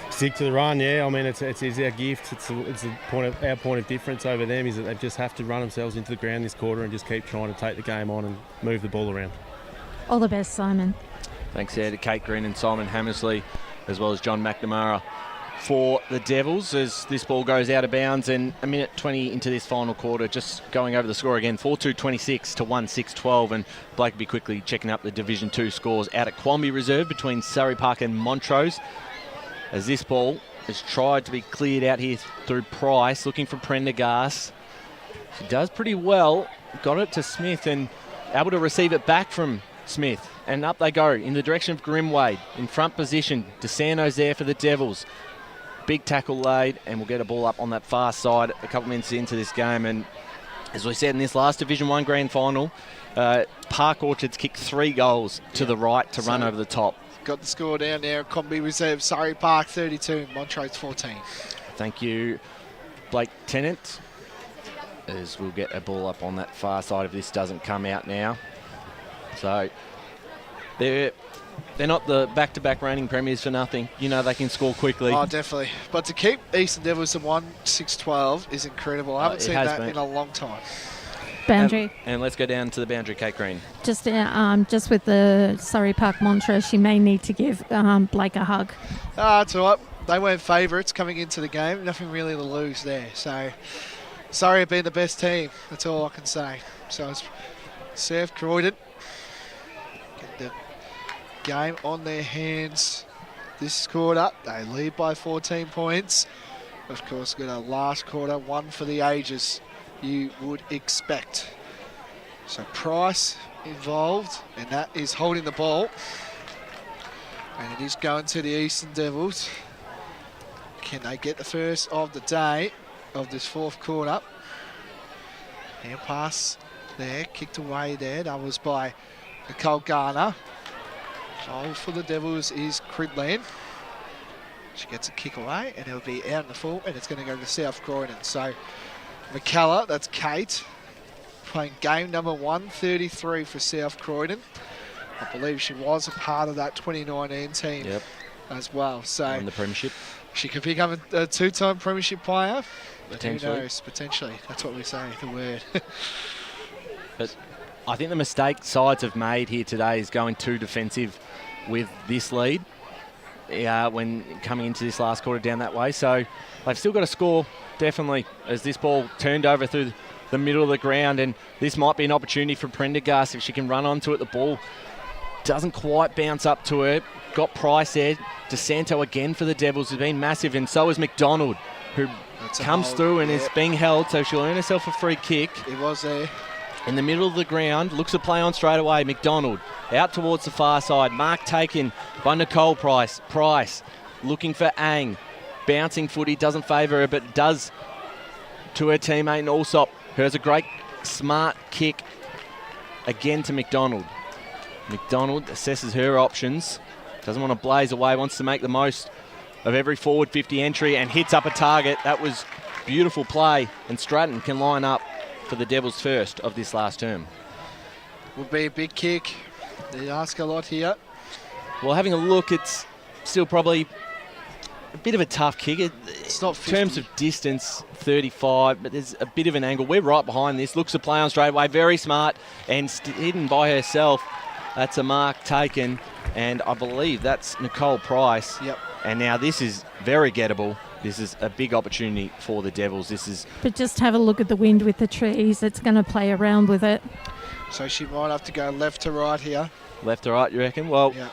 Stick to the run. Yeah. I mean, it's our gift. It's our point of difference over them is that they just have to run themselves into the ground this quarter and just keep trying to take the game on and move the ball around. All the best, Simon. Thanks to Kate Green and Simon Hammersley, as well as John McNamara for the Devils as this ball goes out of bounds, and a minute 20 into this final quarter. Just going over the score again, 4-2-26 to 1-6-12, and Blake will be quickly checking up the Division 2 scores out at Quamby Reserve between Surrey Park and Montrose, as this ball has tried to be cleared out here through Price, looking for Prendergast. She does pretty well, got it to Smith, and able to receive it back from Smith. And up they go in the direction of Grimwade. In front position, DeSanto's there for the Devils. Big tackle laid, and we'll get a ball up on that far side a couple minutes into this game. And as we said in this last Division 1 grand final, Park Orchards kicked 3 goals to the right to run over the top. Got the score down there. Combi Reserve, Surrey Park 32, Montrose 14. Thank you, Blake Tennant, as we'll get a ball up on that far side if this doesn't come out now. So they're not the back-to-back reigning premiers for nothing. You know they can score quickly. Oh, definitely. But to keep Eastern Devils to 1-6-12 is incredible. I haven't seen that in a long time. Boundary. And let's go down to the boundary, Kate Green. Just with the Surrey Park mantra, she may need to give Blake a hug. It's all right. They weren't favourites coming into the game. Nothing really to lose there. So, Surrey have been the best team. That's all I can say. So, it's South Croydon. Get the game on their hands this quarter. They lead by 14 points. Of course, got a last quarter, one for the ages, you would expect. So Price involved, and that is holding the ball. And it is going to the Eastern Devils. Can they get the first of the day of this fourth quarter? Hand pass there, kicked away there. That was by Nicole Garner. Goal for the Devils is Cridland. She gets a kick away, and it'll be out in the full, and it's going to go to South Croydon. So McKellar, that's Kate, playing game number 133 for South Croydon. I believe she was a part of that 2019 team as well. So in the premiership, she could become a two-time premiership player. Potentially. Who knows? Potentially. That's what we say, the word. But I think the mistake sides have made here today is going too defensive with this lead when coming into this last quarter down that way. So they've still got to score, definitely, as this ball turned over through the middle of the ground, and this might be an opportunity for Prendergast if she can run onto it. The ball doesn't quite bounce up to her. Got Price there. DeSanto again for the Devils has been massive, and so is McDonald, who comes through and is being held, so she'll earn herself a free kick. It was there. In the middle of the ground, looks to play on straight away. McDonald out towards the far side. Mark taken by Nicole Price. Price looking for Ang. Bouncing footy doesn't favour her, but does to her teammate in Allsop. Hers a great, smart kick again to McDonald. McDonald assesses her options. Doesn't want to blaze away, wants to make the most of every forward 50 entry and hits up a target. That was beautiful play, and Stratton can line up for the Devils' first of this last term. Would be a big kick. They ask a lot here. Well, having a look, it's still probably a bit of a tough kick. It's not 50. In terms of distance, 35, but there's a bit of an angle. We're right behind this. Looks to play on straight away. Very smart and hidden by herself. That's a mark taken, and I believe that's Nicole Price. Yep. And now this is very gettable. This is a big opportunity for the Devils. But just have a look at the wind with the trees. It's going to play around with it. So she might have to go left to right here. Left to right, you reckon? Well, yeah.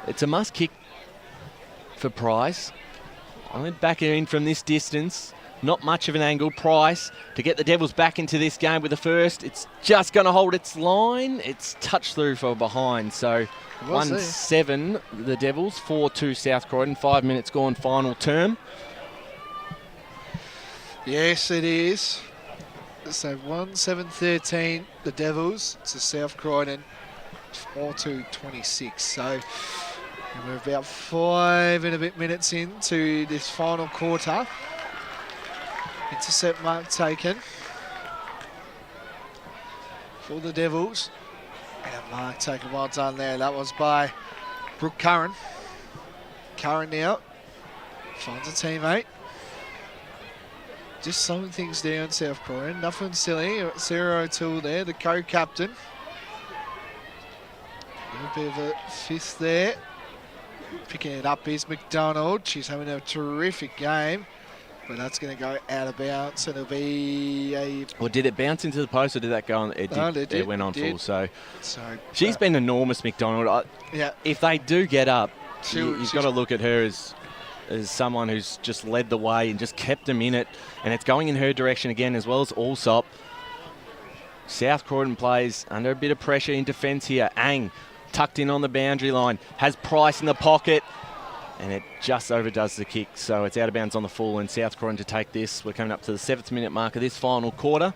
It's a must kick for Price. I went back in from this distance. Not much of an angle. Price to get the Devils back into this game with the first. It's just going to hold its line. It's touched through for behind. So 1-7 the Devils, 4-2 South Croydon. 5 minutes gone, final term. Yes, it is. So 1-7-13 the Devils to South Croydon, 4-2-26. So we're about 5 and a bit minutes into this final quarter. Intercept mark taken for the Devils. And a mark taken, well done there. That was by Brooke Curran. Curran now finds a teammate. Just slowing things down, South Croydon. Nothing silly. Sarah O'Toole there, the co-captain. A little bit of a fifth there. Picking it up is McDonald. She's having a terrific game. But that's going to go out of bounds, and it'll be a... Well, did it bounce into the post, or did that go on? It did. It went on full. So she's been enormous, McDonald. Yeah. If they do get up, you've got to look at her as someone who's just led the way and just kept them in it, and it's going in her direction again, as well as Allsop. South Croydon plays under a bit of pressure in defence here. Ang tucked in on the boundary line, has Price in the pocket, and it just overdoes the kick. So it's out of bounds on the full, and South Croydon to take this. We're coming up to the 7th minute mark of this final quarter.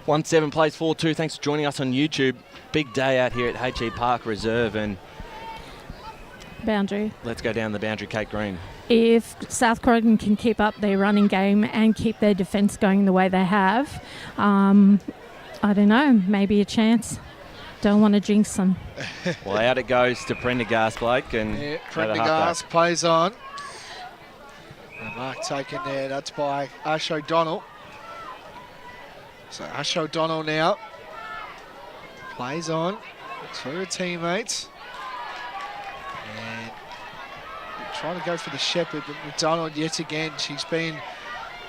1-7 plays 4-2. Thanks for joining us on YouTube. Big day out here at HE Park Reserve, and Boundary. let's go down the boundary, Kate Green. If South Croydon can keep up their running game and keep their defence going the way they have, I don't know, maybe a chance. Don't want to jinx them. Well, out it goes to Prendergast, Blake. And Prendergast plays on. The mark taken there, that's by Ash O'Donnell. So Ash O'Donnell now plays on to her teammates. And trying to go for the shepherd, but McDonald yet again, she's been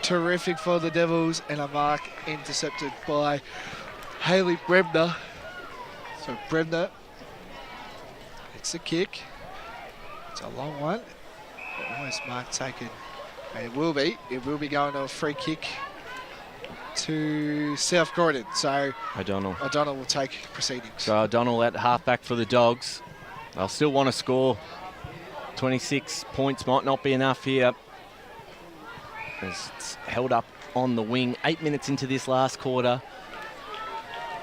terrific for the Devils, and a mark intercepted by Hayley Brebner. So Brebner gets the kick. It's a long one. Almost mark taken. And it will be going to a free kick to South Croydon. So O'Donnell will take proceedings. So O'Donnell at half-back for the Dogs. They'll still want to score. 26 points might not be enough here. It's held up on the wing. 8 minutes into this last quarter.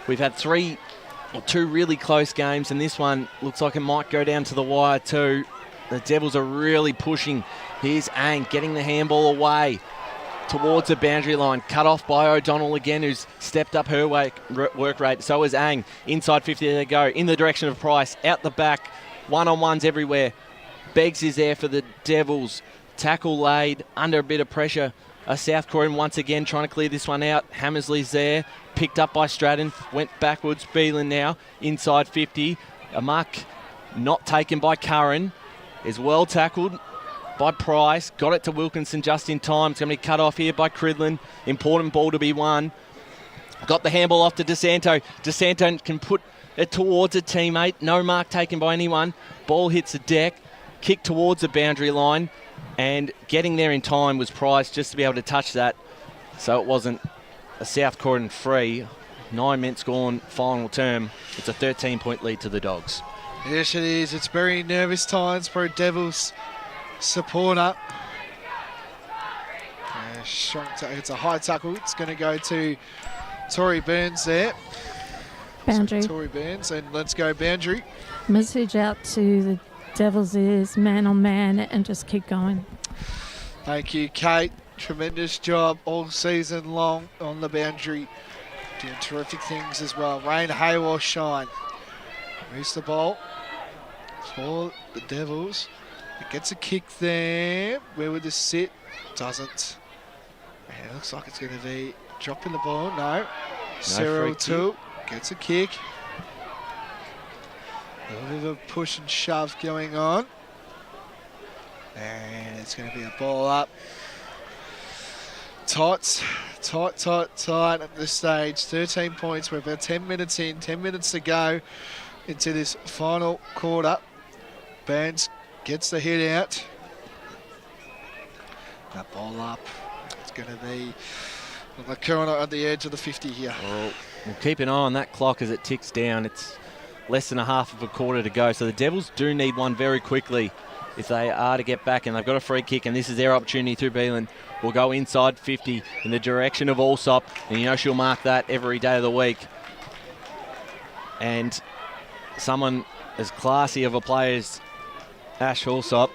We've had two really close games, and this one looks like it might go down to the wire too. The Devils are really pushing. Here's Ang getting the handball away towards the boundary line. Cut off by O'Donnell again, who's stepped up her work rate. So is Ang. Inside 50 they go. In the direction of Price. Out the back. One-on-ones everywhere. Beggs is there for the Devils. Tackle laid under a bit of pressure. South Croydon once again trying to clear this one out. Hammersley's there. Picked up by Stratton. Went backwards. Beelan now. Inside 50. A mark not taken by Curran. Is well tackled by Price. Got it to Wilkinson just in time. It's going to be cut off here by Cridlin. Important ball to be won. Got the handball off to DeSanto. DeSanto can put it towards a teammate. No mark taken by anyone. Ball hits the deck. Kick towards the boundary line. And getting there in time was Price just to be able to touch that. So it wasn't a South Croydon free. 9 minutes gone, final term. It's a 13-point lead to the Dogs. Yes, it is. It's very nervous times for a Devils supporter. It's a high tackle. It's going to go to Tori Burns there. Boundary. So Tori Burns, and let's go boundary. Message out to the Devils is man on man and just keep going. Thank you, Kate. Tremendous job all season long on the boundary. Doing terrific things as well. Rain Haywash shine. Moves the ball for the Devils. It gets a kick there. Where would this sit? Doesn't. Man, it looks like it's going to be dropping the ball. No. Cyril too gets a kick. A little bit of a push and shove going on. And it's going to be a ball up. Tight at this stage. 13 points. We're about 10 minutes in. 10 minutes to go into this final quarter. Burns gets the hit out. That ball up. It's going to be on the corner at the edge of the 50 here. Well, we'll keep an eye on that clock as it ticks down. It's less than a half of a quarter to go. So the Devils do need one very quickly if they are to get back, and they've got a free kick, and this is their opportunity through Beelan. Will go inside 50 in the direction of Allsop, and you know she'll mark that every day of the week. And someone as classy of a player as Ash Allsop,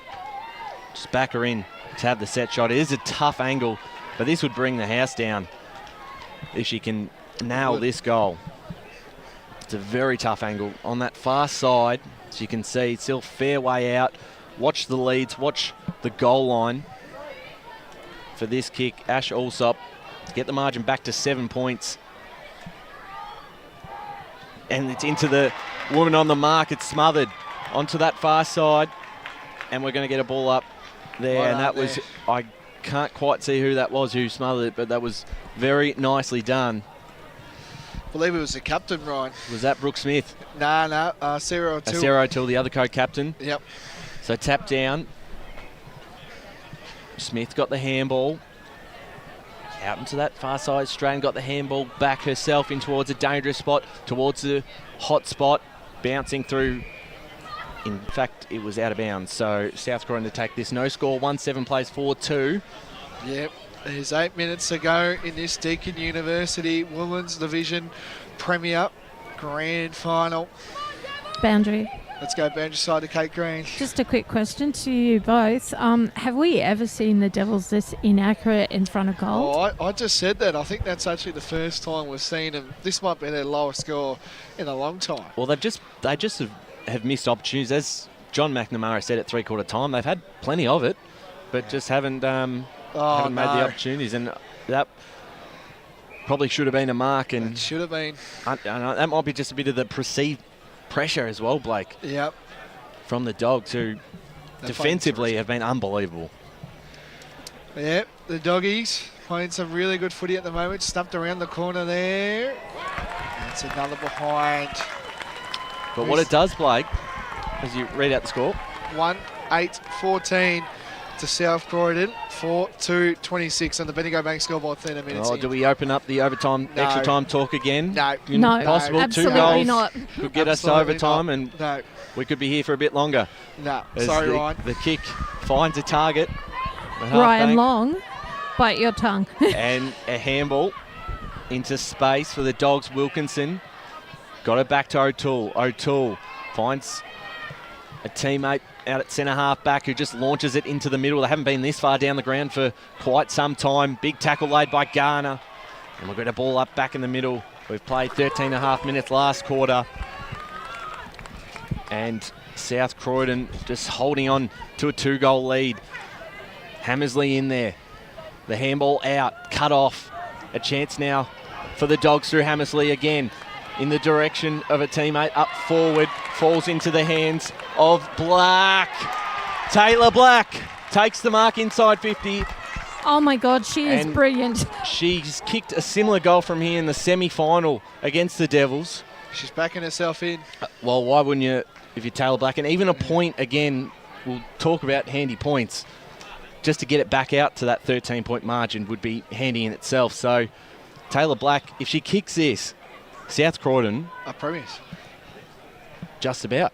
just back her in to have the set shot. It is a tough angle, but this would bring the house down if she can nail this goal. It's a very tough angle on that far side. As you can see, still fair way out. Watch the leads, watch the goal line for this kick. Ash Allsop to get the margin back to 7 points. And it's into the woman on the mark. It's smothered onto that far side. And we're going to get a ball up there. And that was, I can't quite see who that was who smothered it, but that was very nicely done. I believe it was the captain, Ryan. Was that Brooke Smith? No, Sarah O'Toole. Sarah O'Toole, the other co-captain. Yep. So tap down. Smith got the handball. Out into that far side, Strand got the handball back herself in towards a dangerous spot, towards the hot spot, bouncing through. In fact, it was out of bounds, so South Croydon to take this. No score, 1-7 plays 4-2. Yep, there's 8 minutes to go in this Deakin University Women's Division Premier Grand Final. Boundary. Let's go boundary side to Kate Green. Just a quick question to you both. Have we ever seen the Devils this inaccurate in front of goal? Oh, I just said that. I think that's actually the first time we've seen them. This might be their lowest score in a long time. Well, they just have missed opportunities. As John McNamara said at three-quarter time, they've had plenty of it, but just haven't made the opportunities. And that probably should have been a mark. And it should have been. I know, that might be just a bit of the perceived pressure as well, Blake. Yep. From the Dogs, who defensively have been unbelievable. Yep, the Doggies playing some really good footy at the moment. Stumped around the corner there. That's another behind. But what it does, Blake, as you read out the score, 1-8-14 to South Croydon, 4-2-26 on the Bendigo Bank scoreboard, 13 minutes in. Do we open up the overtime, extra time talk again? No. No, possible. absolutely 2 goals not. could get us to Absolutely overtime, not. and No. we could be here for a bit longer. No, As sorry, the, Ryan. The kick finds a target. Ryan Long, bite your tongue. And a handball into space for the Dogs. Wilkinson got it back to O'Toole. O'Toole finds a teammate out at centre half back who just launches it into the middle. They haven't been this far down the ground for quite some time. Big tackle laid by Garner. And we've got a ball up back in the middle. We've played 13 and a half minutes last quarter. And South Croydon just holding on to a 2-goal lead. Hammersley in there. The handball out, cut off. A chance now for the Dogs through Hammersley again. In the direction of a teammate up forward, falls into the hands of Black. Taylor Black takes the mark inside 50. Oh my God, she is brilliant. She's kicked a similar goal from here in the semi-final against the Devils. She's backing herself in. Well, why wouldn't you if you're Taylor Black? And even a point, again, we'll talk about handy points. Just to get it back out to that 13-point margin would be handy in itself. So Taylor Black, if she kicks this, South Croydon A premiers. Just about.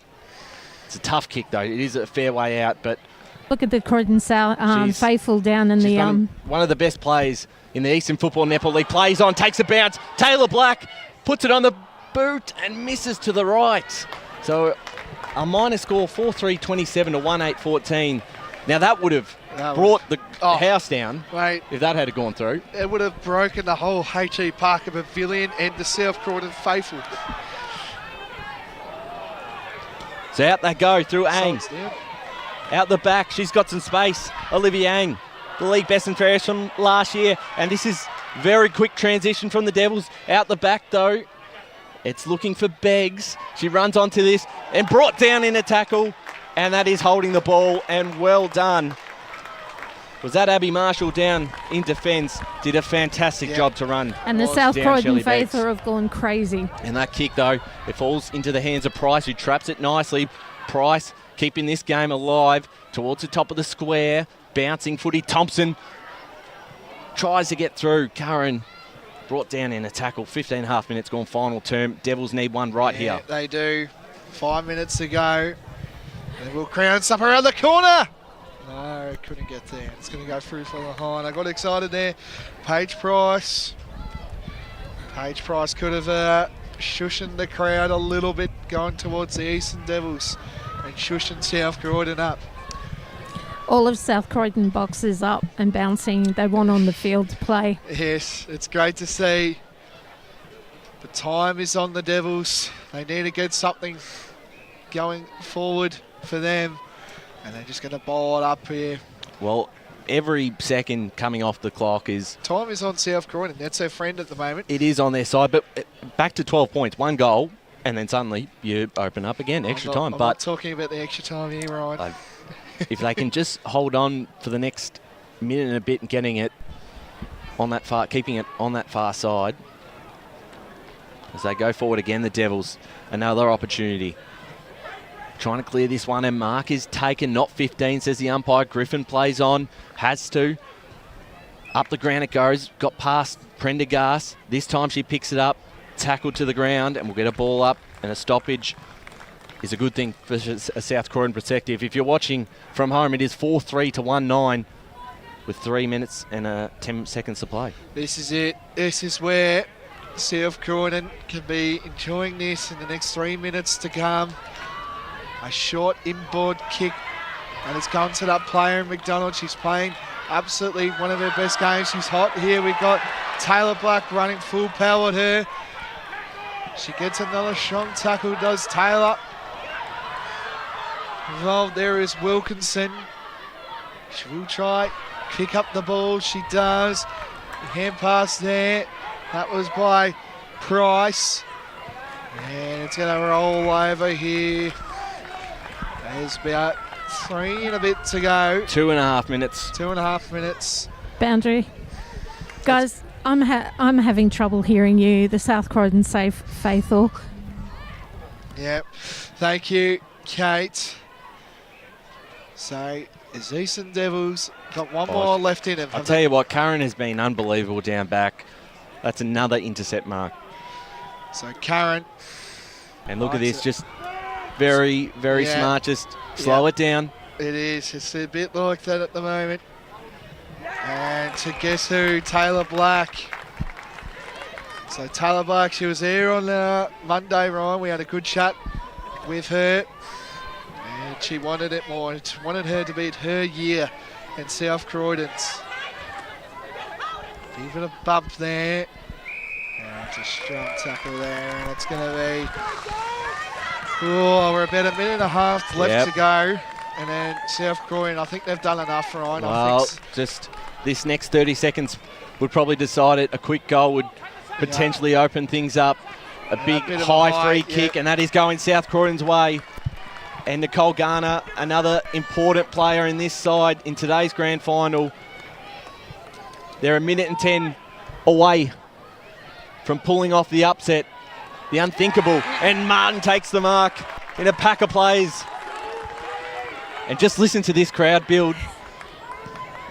It's a tough kick, though. It is a fair way out, but Look at the Croydon faithful down in the... one of the best players in the Eastern Football Netball League. Plays on, takes a bounce. Taylor Black puts it on the boot and misses to the right. So a minor score, 4-3-27 to 1-8-14. Now that would have brought the house down, mate, if that had gone through. It would have broken the whole H.E. Parker Pavilion and the South Croydon faithful. So out they go through Ang. Out the back, she's got some space. Olivia Ang, the league best and fairest from last year. And this is very quick transition from the Devils. Out the back though, it's looking for Beggs. She runs onto this and brought down in a tackle. And that is holding the ball, and well done. Was that Abby Marshall down in defence? Did a fantastic job to run. And the South Croydon faithful have gone crazy. And that kick, though, it falls into the hands of Price, who traps it nicely. Price keeping this game alive towards the top of the square. Bouncing footy. Thompson tries to get through. Curran brought down in a tackle. 15 and a half minutes gone final term. Devils need one here. They do. 5 minutes to go. And we'll crown up around the corner. No, couldn't get there. It's going to go through from behind. I got excited there. Paige Price. Paige Price could have shushened the crowd a little bit going towards the Eastern Devils and shushened South Croydon up. All of South Croydon boxes up and bouncing. They want on the field to play. Yes, it's great to see. The time is on the Devils. They need to get something going forward for them, and they're just going to bowl it up here. Well, every second coming off the clock is... Time is on South Croydon. That's their friend at the moment. It is on their side, but back to 12 points. One goal, and then suddenly you open up again, extra time. I'm not talking about the extra time here, Ryan. If they can just hold on for the next minute and a bit and getting it on that far, keeping it on that far side, as they go forward again, the Devils, another opportunity. Trying to clear this one, and mark is taken, not 15, says the umpire. Griffin plays on, has to. Up the ground it goes, got past Prendergast. This time she picks it up, tackled to the ground, and we'll get a ball up, and a stoppage is a good thing for a South Croydon perspective. If you're watching from home, it is 4-3 to 1-9 with 3 minutes and 10 seconds to play. This is it. This is where South Croydon can be enjoying this in the next 3 minutes to come. A short inboard kick, and it's gone to that player in McDonald. She's playing absolutely one of her best games. She's hot here. We've got Taylor Black running full power at her. She gets another strong tackle, does Taylor. Involved there is Wilkinson. She will try pick up the ball. She does. Hand pass there. That was by Price. And it's going to roll over here. There's about 3 and a bit to go. 2.5 minutes. 2.5 minutes. Boundary. Guys, I'm having trouble hearing you. The South Croydon safe faithful. Yep. Thank you, Kate. So, the Eastern Devils got one more left in him. I'll tell you what, Curran has been unbelievable down back. That's another intercept mark. So, Curran. And look at this, just very, very smart. Just slow it down. It is. It's a bit like that at the moment. And to guess who? Taylor Black. So Taylor Black, she was there on Monday, Ryan. We had a good chat with her. And she wanted it more. She wanted her to beat her year in South Croydon's. Give it a bump there. And it's a strong tackle there. And it's going to be... Oh, we're about 1.5 minutes left to go. And then South Croydon, I think they've done enough, Ryan. Well, just this next 30 seconds would probably decide it. A quick goal would potentially open things up. A big high free kick, and that is going South Croydon's way. And Nicole Garner, another important player in this side in today's grand final. They're 1 minute and 10 away from pulling off the upset, the unthinkable. And Martin takes the mark in a pack of plays. And just listen to this crowd build.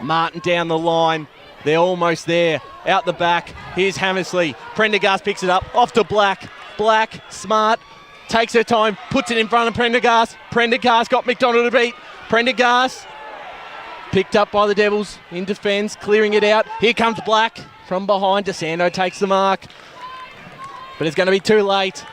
Martin down the line. They're almost there. Out the back. Here's Hammersley. Prendergast picks it up. Off to Black. Black, smart. Takes her time. Puts it in front of Prendergast. Prendergast got McDonald to beat. Prendergast picked up by the Devils in defence. Clearing it out. Here comes Black from behind. DeSando takes the mark. But it's going to be too late.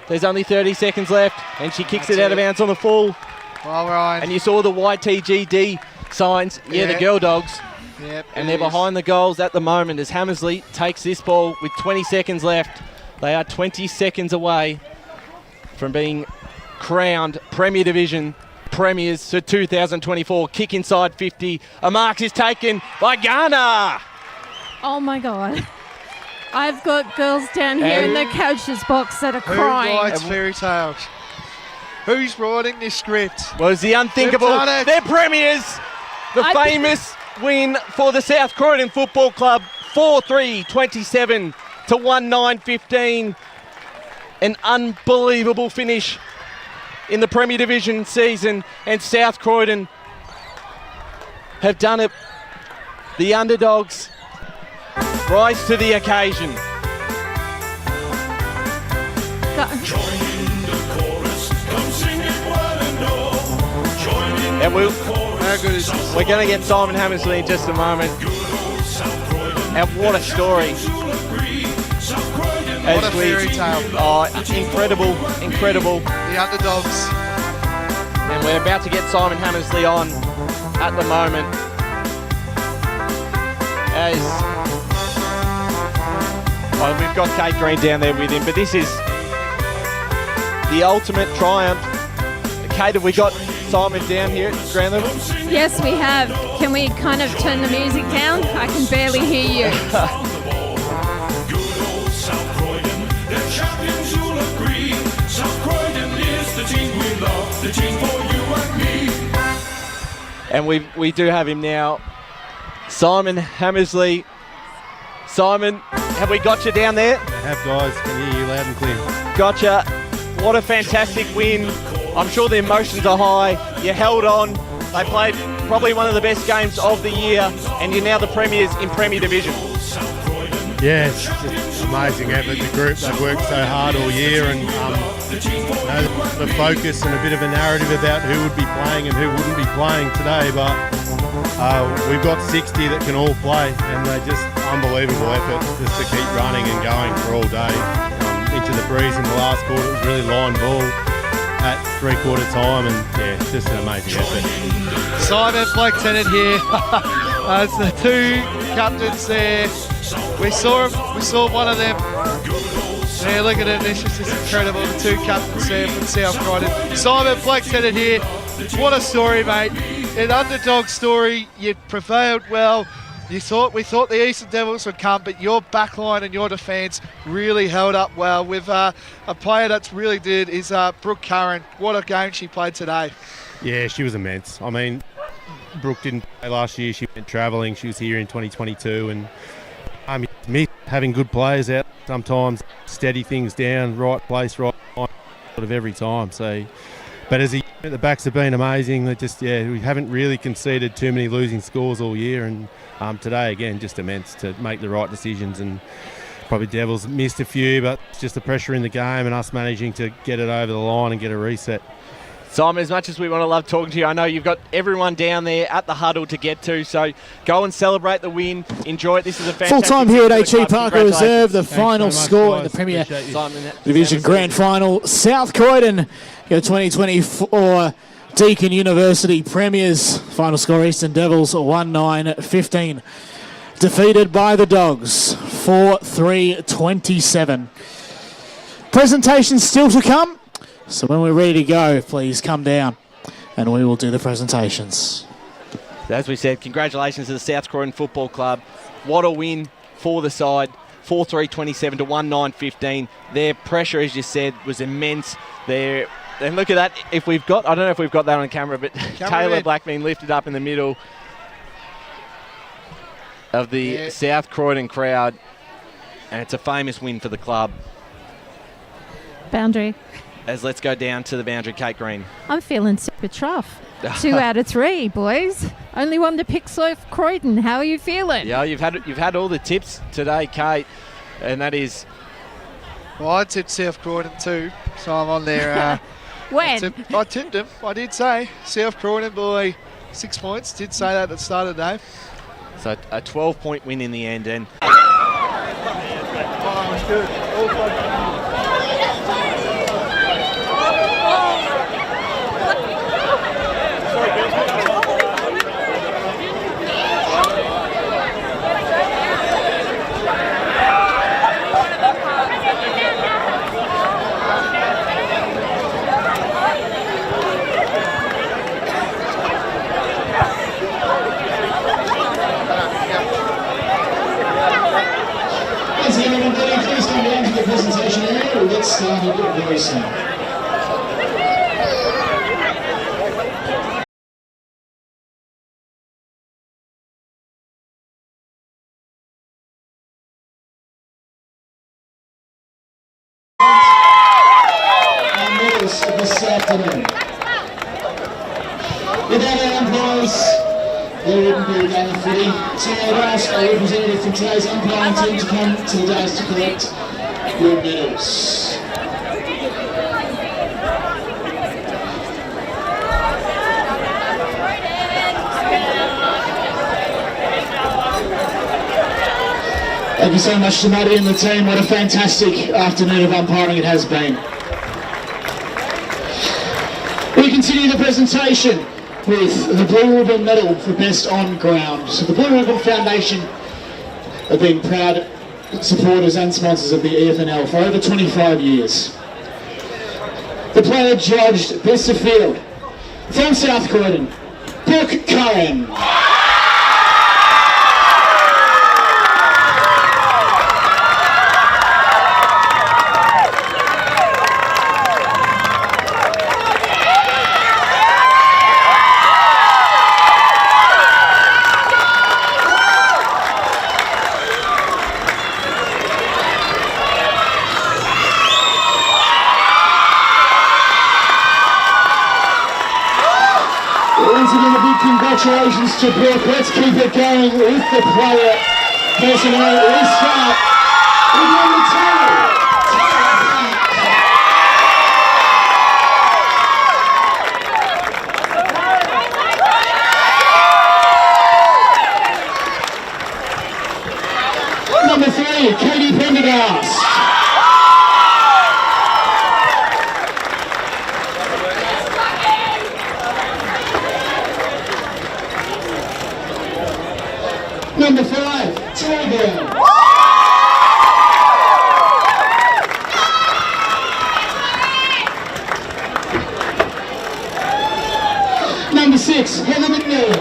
There's only 30 seconds left. And she kicks it out of bounds on the full. Well, Ryan. And you saw the YTGD signs. Yeah, the girl dogs. Yep, and they're behind the goals at the moment as Hammersley takes this ball with 20 seconds left. They are 20 seconds away from being crowned Premier Division premiers for 2024. Kick inside 50. A mark is taken by Garner. Oh my God. I've got girls down here in the coach's box that are crying. Who writes fairy tales? Who's writing this script? Well, it's the unthinkable. They're premiers. The famous win for the South Croydon Football Club. 4-3-27 to 1-9-15. An unbelievable finish in the Premier Division season. And South Croydon have done it. The underdogs rise to the occasion. And we're going to get Simon Hammersley in just a moment. And what a story. What a fairy tale. Oh, incredible. The underdogs. And we're about to get Simon Hammersley on at the moment. We've got Kate Green down there with him, but this is the ultimate triumph. Kate, have we got Simon down here at ground level? Yes, we have. Can we kind of turn the music down? I can barely hear you. Champions, you'll agree. South Croydon is the team we love, the team for you and me. And we do have him now, Simon Hammersley. Simon, have we got you down there? I have, guys. Can hear you loud and clear. Gotcha. What a fantastic win. I'm sure the emotions are high. You held on. They played probably one of the best games of the year, and you're now the premiers in Premier Division. Yeah, it's just amazing effort. The group, they've worked so hard all year, and the focus and a bit of a narrative about who would be playing and who wouldn't be playing today, but we've got 60 that can all play, and they're just unbelievable effort just to keep running and going for all day. Into the breeze in the last quarter, it was really line ball at three-quarter time, and yeah, just an amazing effort. Simon Fleck Tennant here. As the two captains there. We saw one of them. Yeah, look at it. This is just incredible. The two captains there from South Croydon. Simon Fleck Tennant here. What a story, mate. An underdog story. You prevailed well. We thought the Eastern Devils would come, but your backline and your defence really held up well. With a player that's really did is Brooke Curran. What a game she played today. Yeah, she was immense. I mean, Brooke didn't play last year. She went travelling. She was here in 2022, and me having good players out sometimes, steady things down, right place, right time, sort of every time. So, but as the backs have been amazing. They just, we haven't really conceded too many losing scores all year, and today again just immense to make the right decisions. And probably Devils missed a few, but it's just the pressure in the game and us managing to get it over the line and get a reset. Simon, as much as we want to love talking to you, I know you've got everyone down there at the huddle to get to, so go and celebrate the win. Enjoy it. This is a fantastic... Full-time here at HE Parker Reserve, the final score in the Premier Division Grand Final. South Croydon, your 2024 Deakin University Premiers. Final score, Eastern Devils 1-9-15. Defeated by the Dogs 4-3-27. Presentations still to come. So when we're ready to go, please come down and we will do the presentations. As we said, congratulations to the South Croydon Football Club. What a win for the side. 4-3-27 to 1-9-15. Their pressure, as you said, was immense. And look at that. I don't know if we've got that on camera, but Taylor Black being lifted up in the middle of the South Croydon crowd. And it's a famous win for the club. Boundary. As let's go down to the boundary, Kate Green. I'm feeling super chuff. 2 out of 3, boys. Only one to pick South Croydon. How are you feeling? Yeah, you've had all the tips today, Kate, and that is. Well, I tipped South Croydon too, so I'm on there. When? I tipped them. I did say South Croydon by 6 points. Did say that at the start of the day. So a 12-point win in the end, and. Oh, that was good. All Please come down to the presentation area. We'll get started very soon. Our medals of this afternoon. Without our umpires, there wouldn't be a game of footy. So I'd ask a representative from today's umpiring team to come to the dais to collect your medals. Thank you so much to Maddie and the team. What a fantastic afternoon of umpiring it has been. We continue the presentation with the Blue Ribbon Medal for Best On Ground. So the Blue Ribbon Foundation have been proud supporters and sponsors of the EFNL for over 25 years. The player judged best of field from South Croydon, Brooke Curran. Once again, a big congratulations to Brooke. Let's keep it going with the player personnel. We start with number 2. Number 3, Katie Prendergast. Number 5, Tiger. Number 6, Heather McNeil.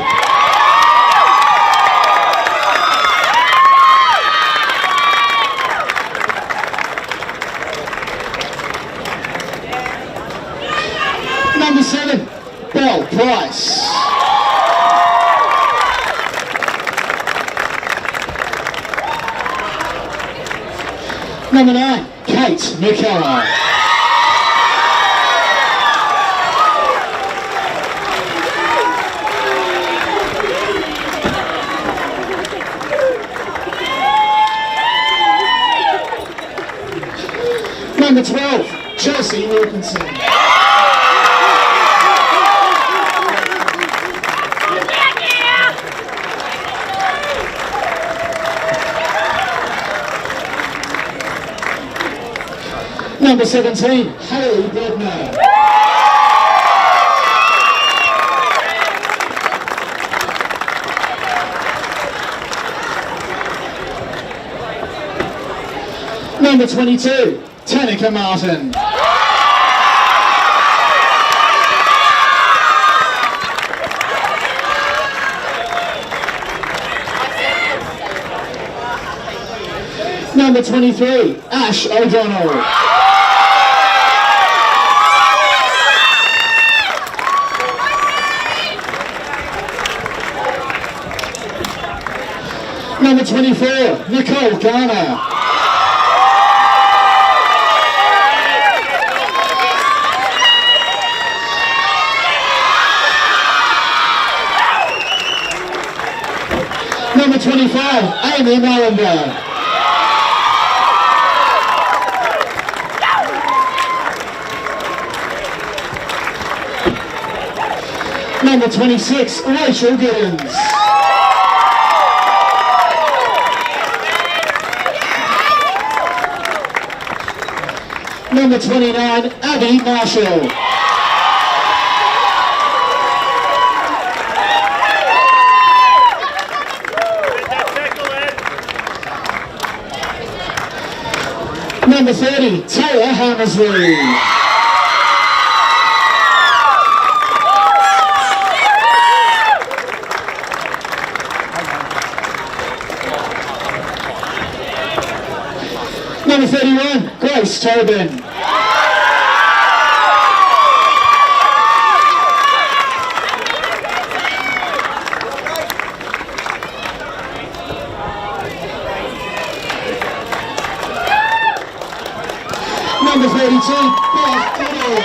Number 7, Belle Price. Number 9, Kate McKellar. Number 12, Chelsea Wilkinson. Number 17, Hayley Bednar. Number 22, Tanika Martin. Number 23, Ash O'Donnell. Number 24, Nicole Garner. Number 25, Amy Mallenberg. Number 26, Rachel Giddens. Number 29, Abby Marshall. Number 30, Taylor Hammersley. Number 31, Grace Tobin. Number 32, Beth Goodall.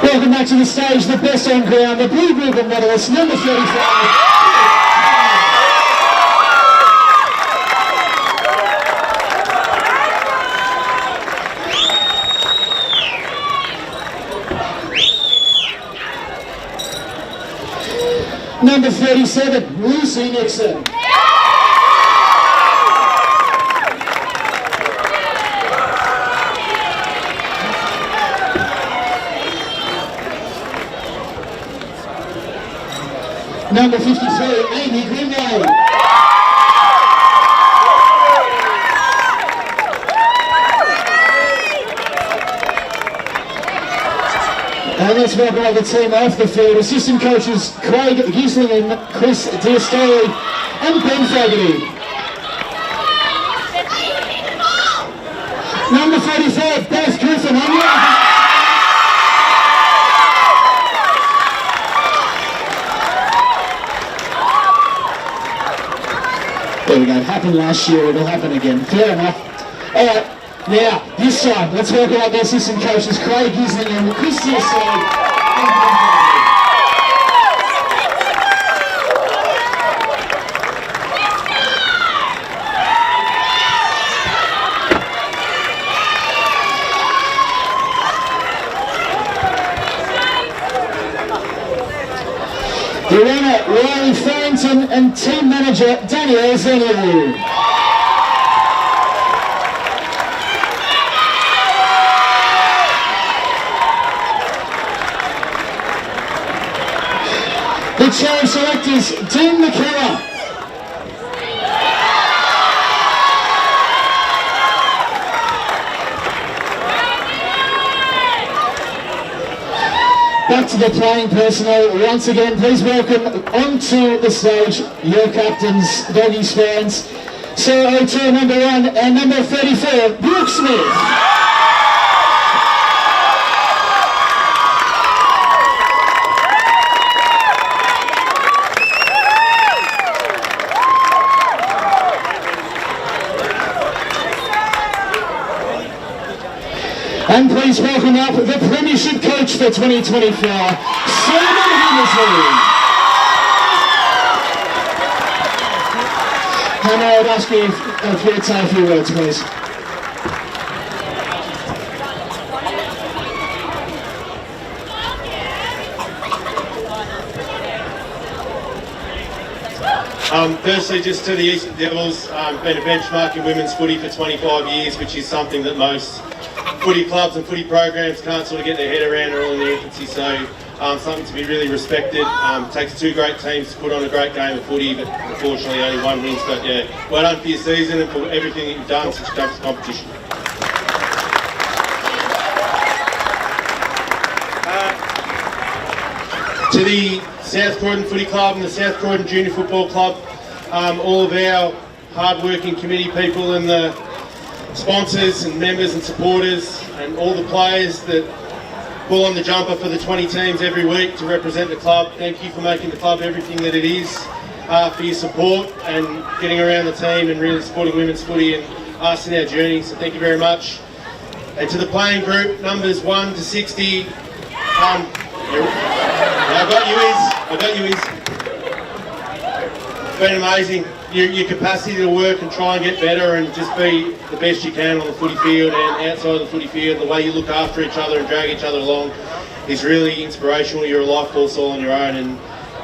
Welcome back to the stage, the best on ground, the blue ribbon medalist, number 35. Number 37, Lucy Nixon. Number 53, Amy Grimley. And let's welcome the team off the field. Assistant coaches Craig Gisling and Chris Diastoli and Ben Fogarty. Number 44, Beth Griffin. There we go. Happened last year, it'll happen again. Fair enough. All right, now, this time, let's talk about the assistant coaches, Craig Gisling and Chris Tissot. The runner, Riley Farrington, and team manager, Daniel Zenu. The chair of selectors, Dean McKenna. Back to the playing personnel once again. Please welcome onto the stage your captains, Doggies fans. 002 number 1 and number 34, Brooke Smith. And please welcome up the Premiership coach for 2024, Simon Henderson. And I would ask you if you would say a few words, please. Firstly, just to the Eastern Devils, been a benchmark in women's footy for 25 years, which is something that most footy clubs and footy programs can't sort of get their head around. They're all in the infancy, so something to be really respected. Takes two great teams to put on a great game of footy, but unfortunately only one wins. But yeah, well done for your season and for everything that you've done since you come to competition. To the South Croydon Footy Club and the South Croydon Junior Football Club, all of our hard-working committee people and the sponsors and members and supporters and all the players that pull on the jumper for the 20 teams every week to represent the club. Thank you for making the club everything that it is, for your support and getting around the team and really supporting women's footy and us in our journey, so thank you very much. And to the playing group, numbers 1 to 60, I got you, Iz. It's been amazing. Your capacity to work and try and get better and just be the best you can on the footy field and outside of the footy field, the way you look after each other and drag each other along is really inspirational. You're a life force all on your own, and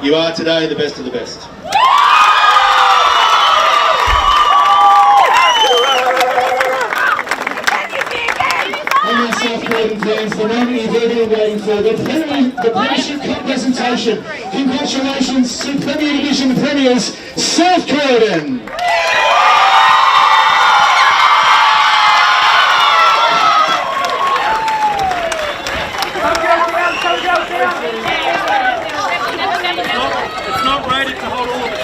you are today the best of the best. And the South Croydon fans, the moment you've all been waiting for, the Premiership Cup presentation. Congratulations to Premier Division Premiers, South Croydon. It's not rated to hold all of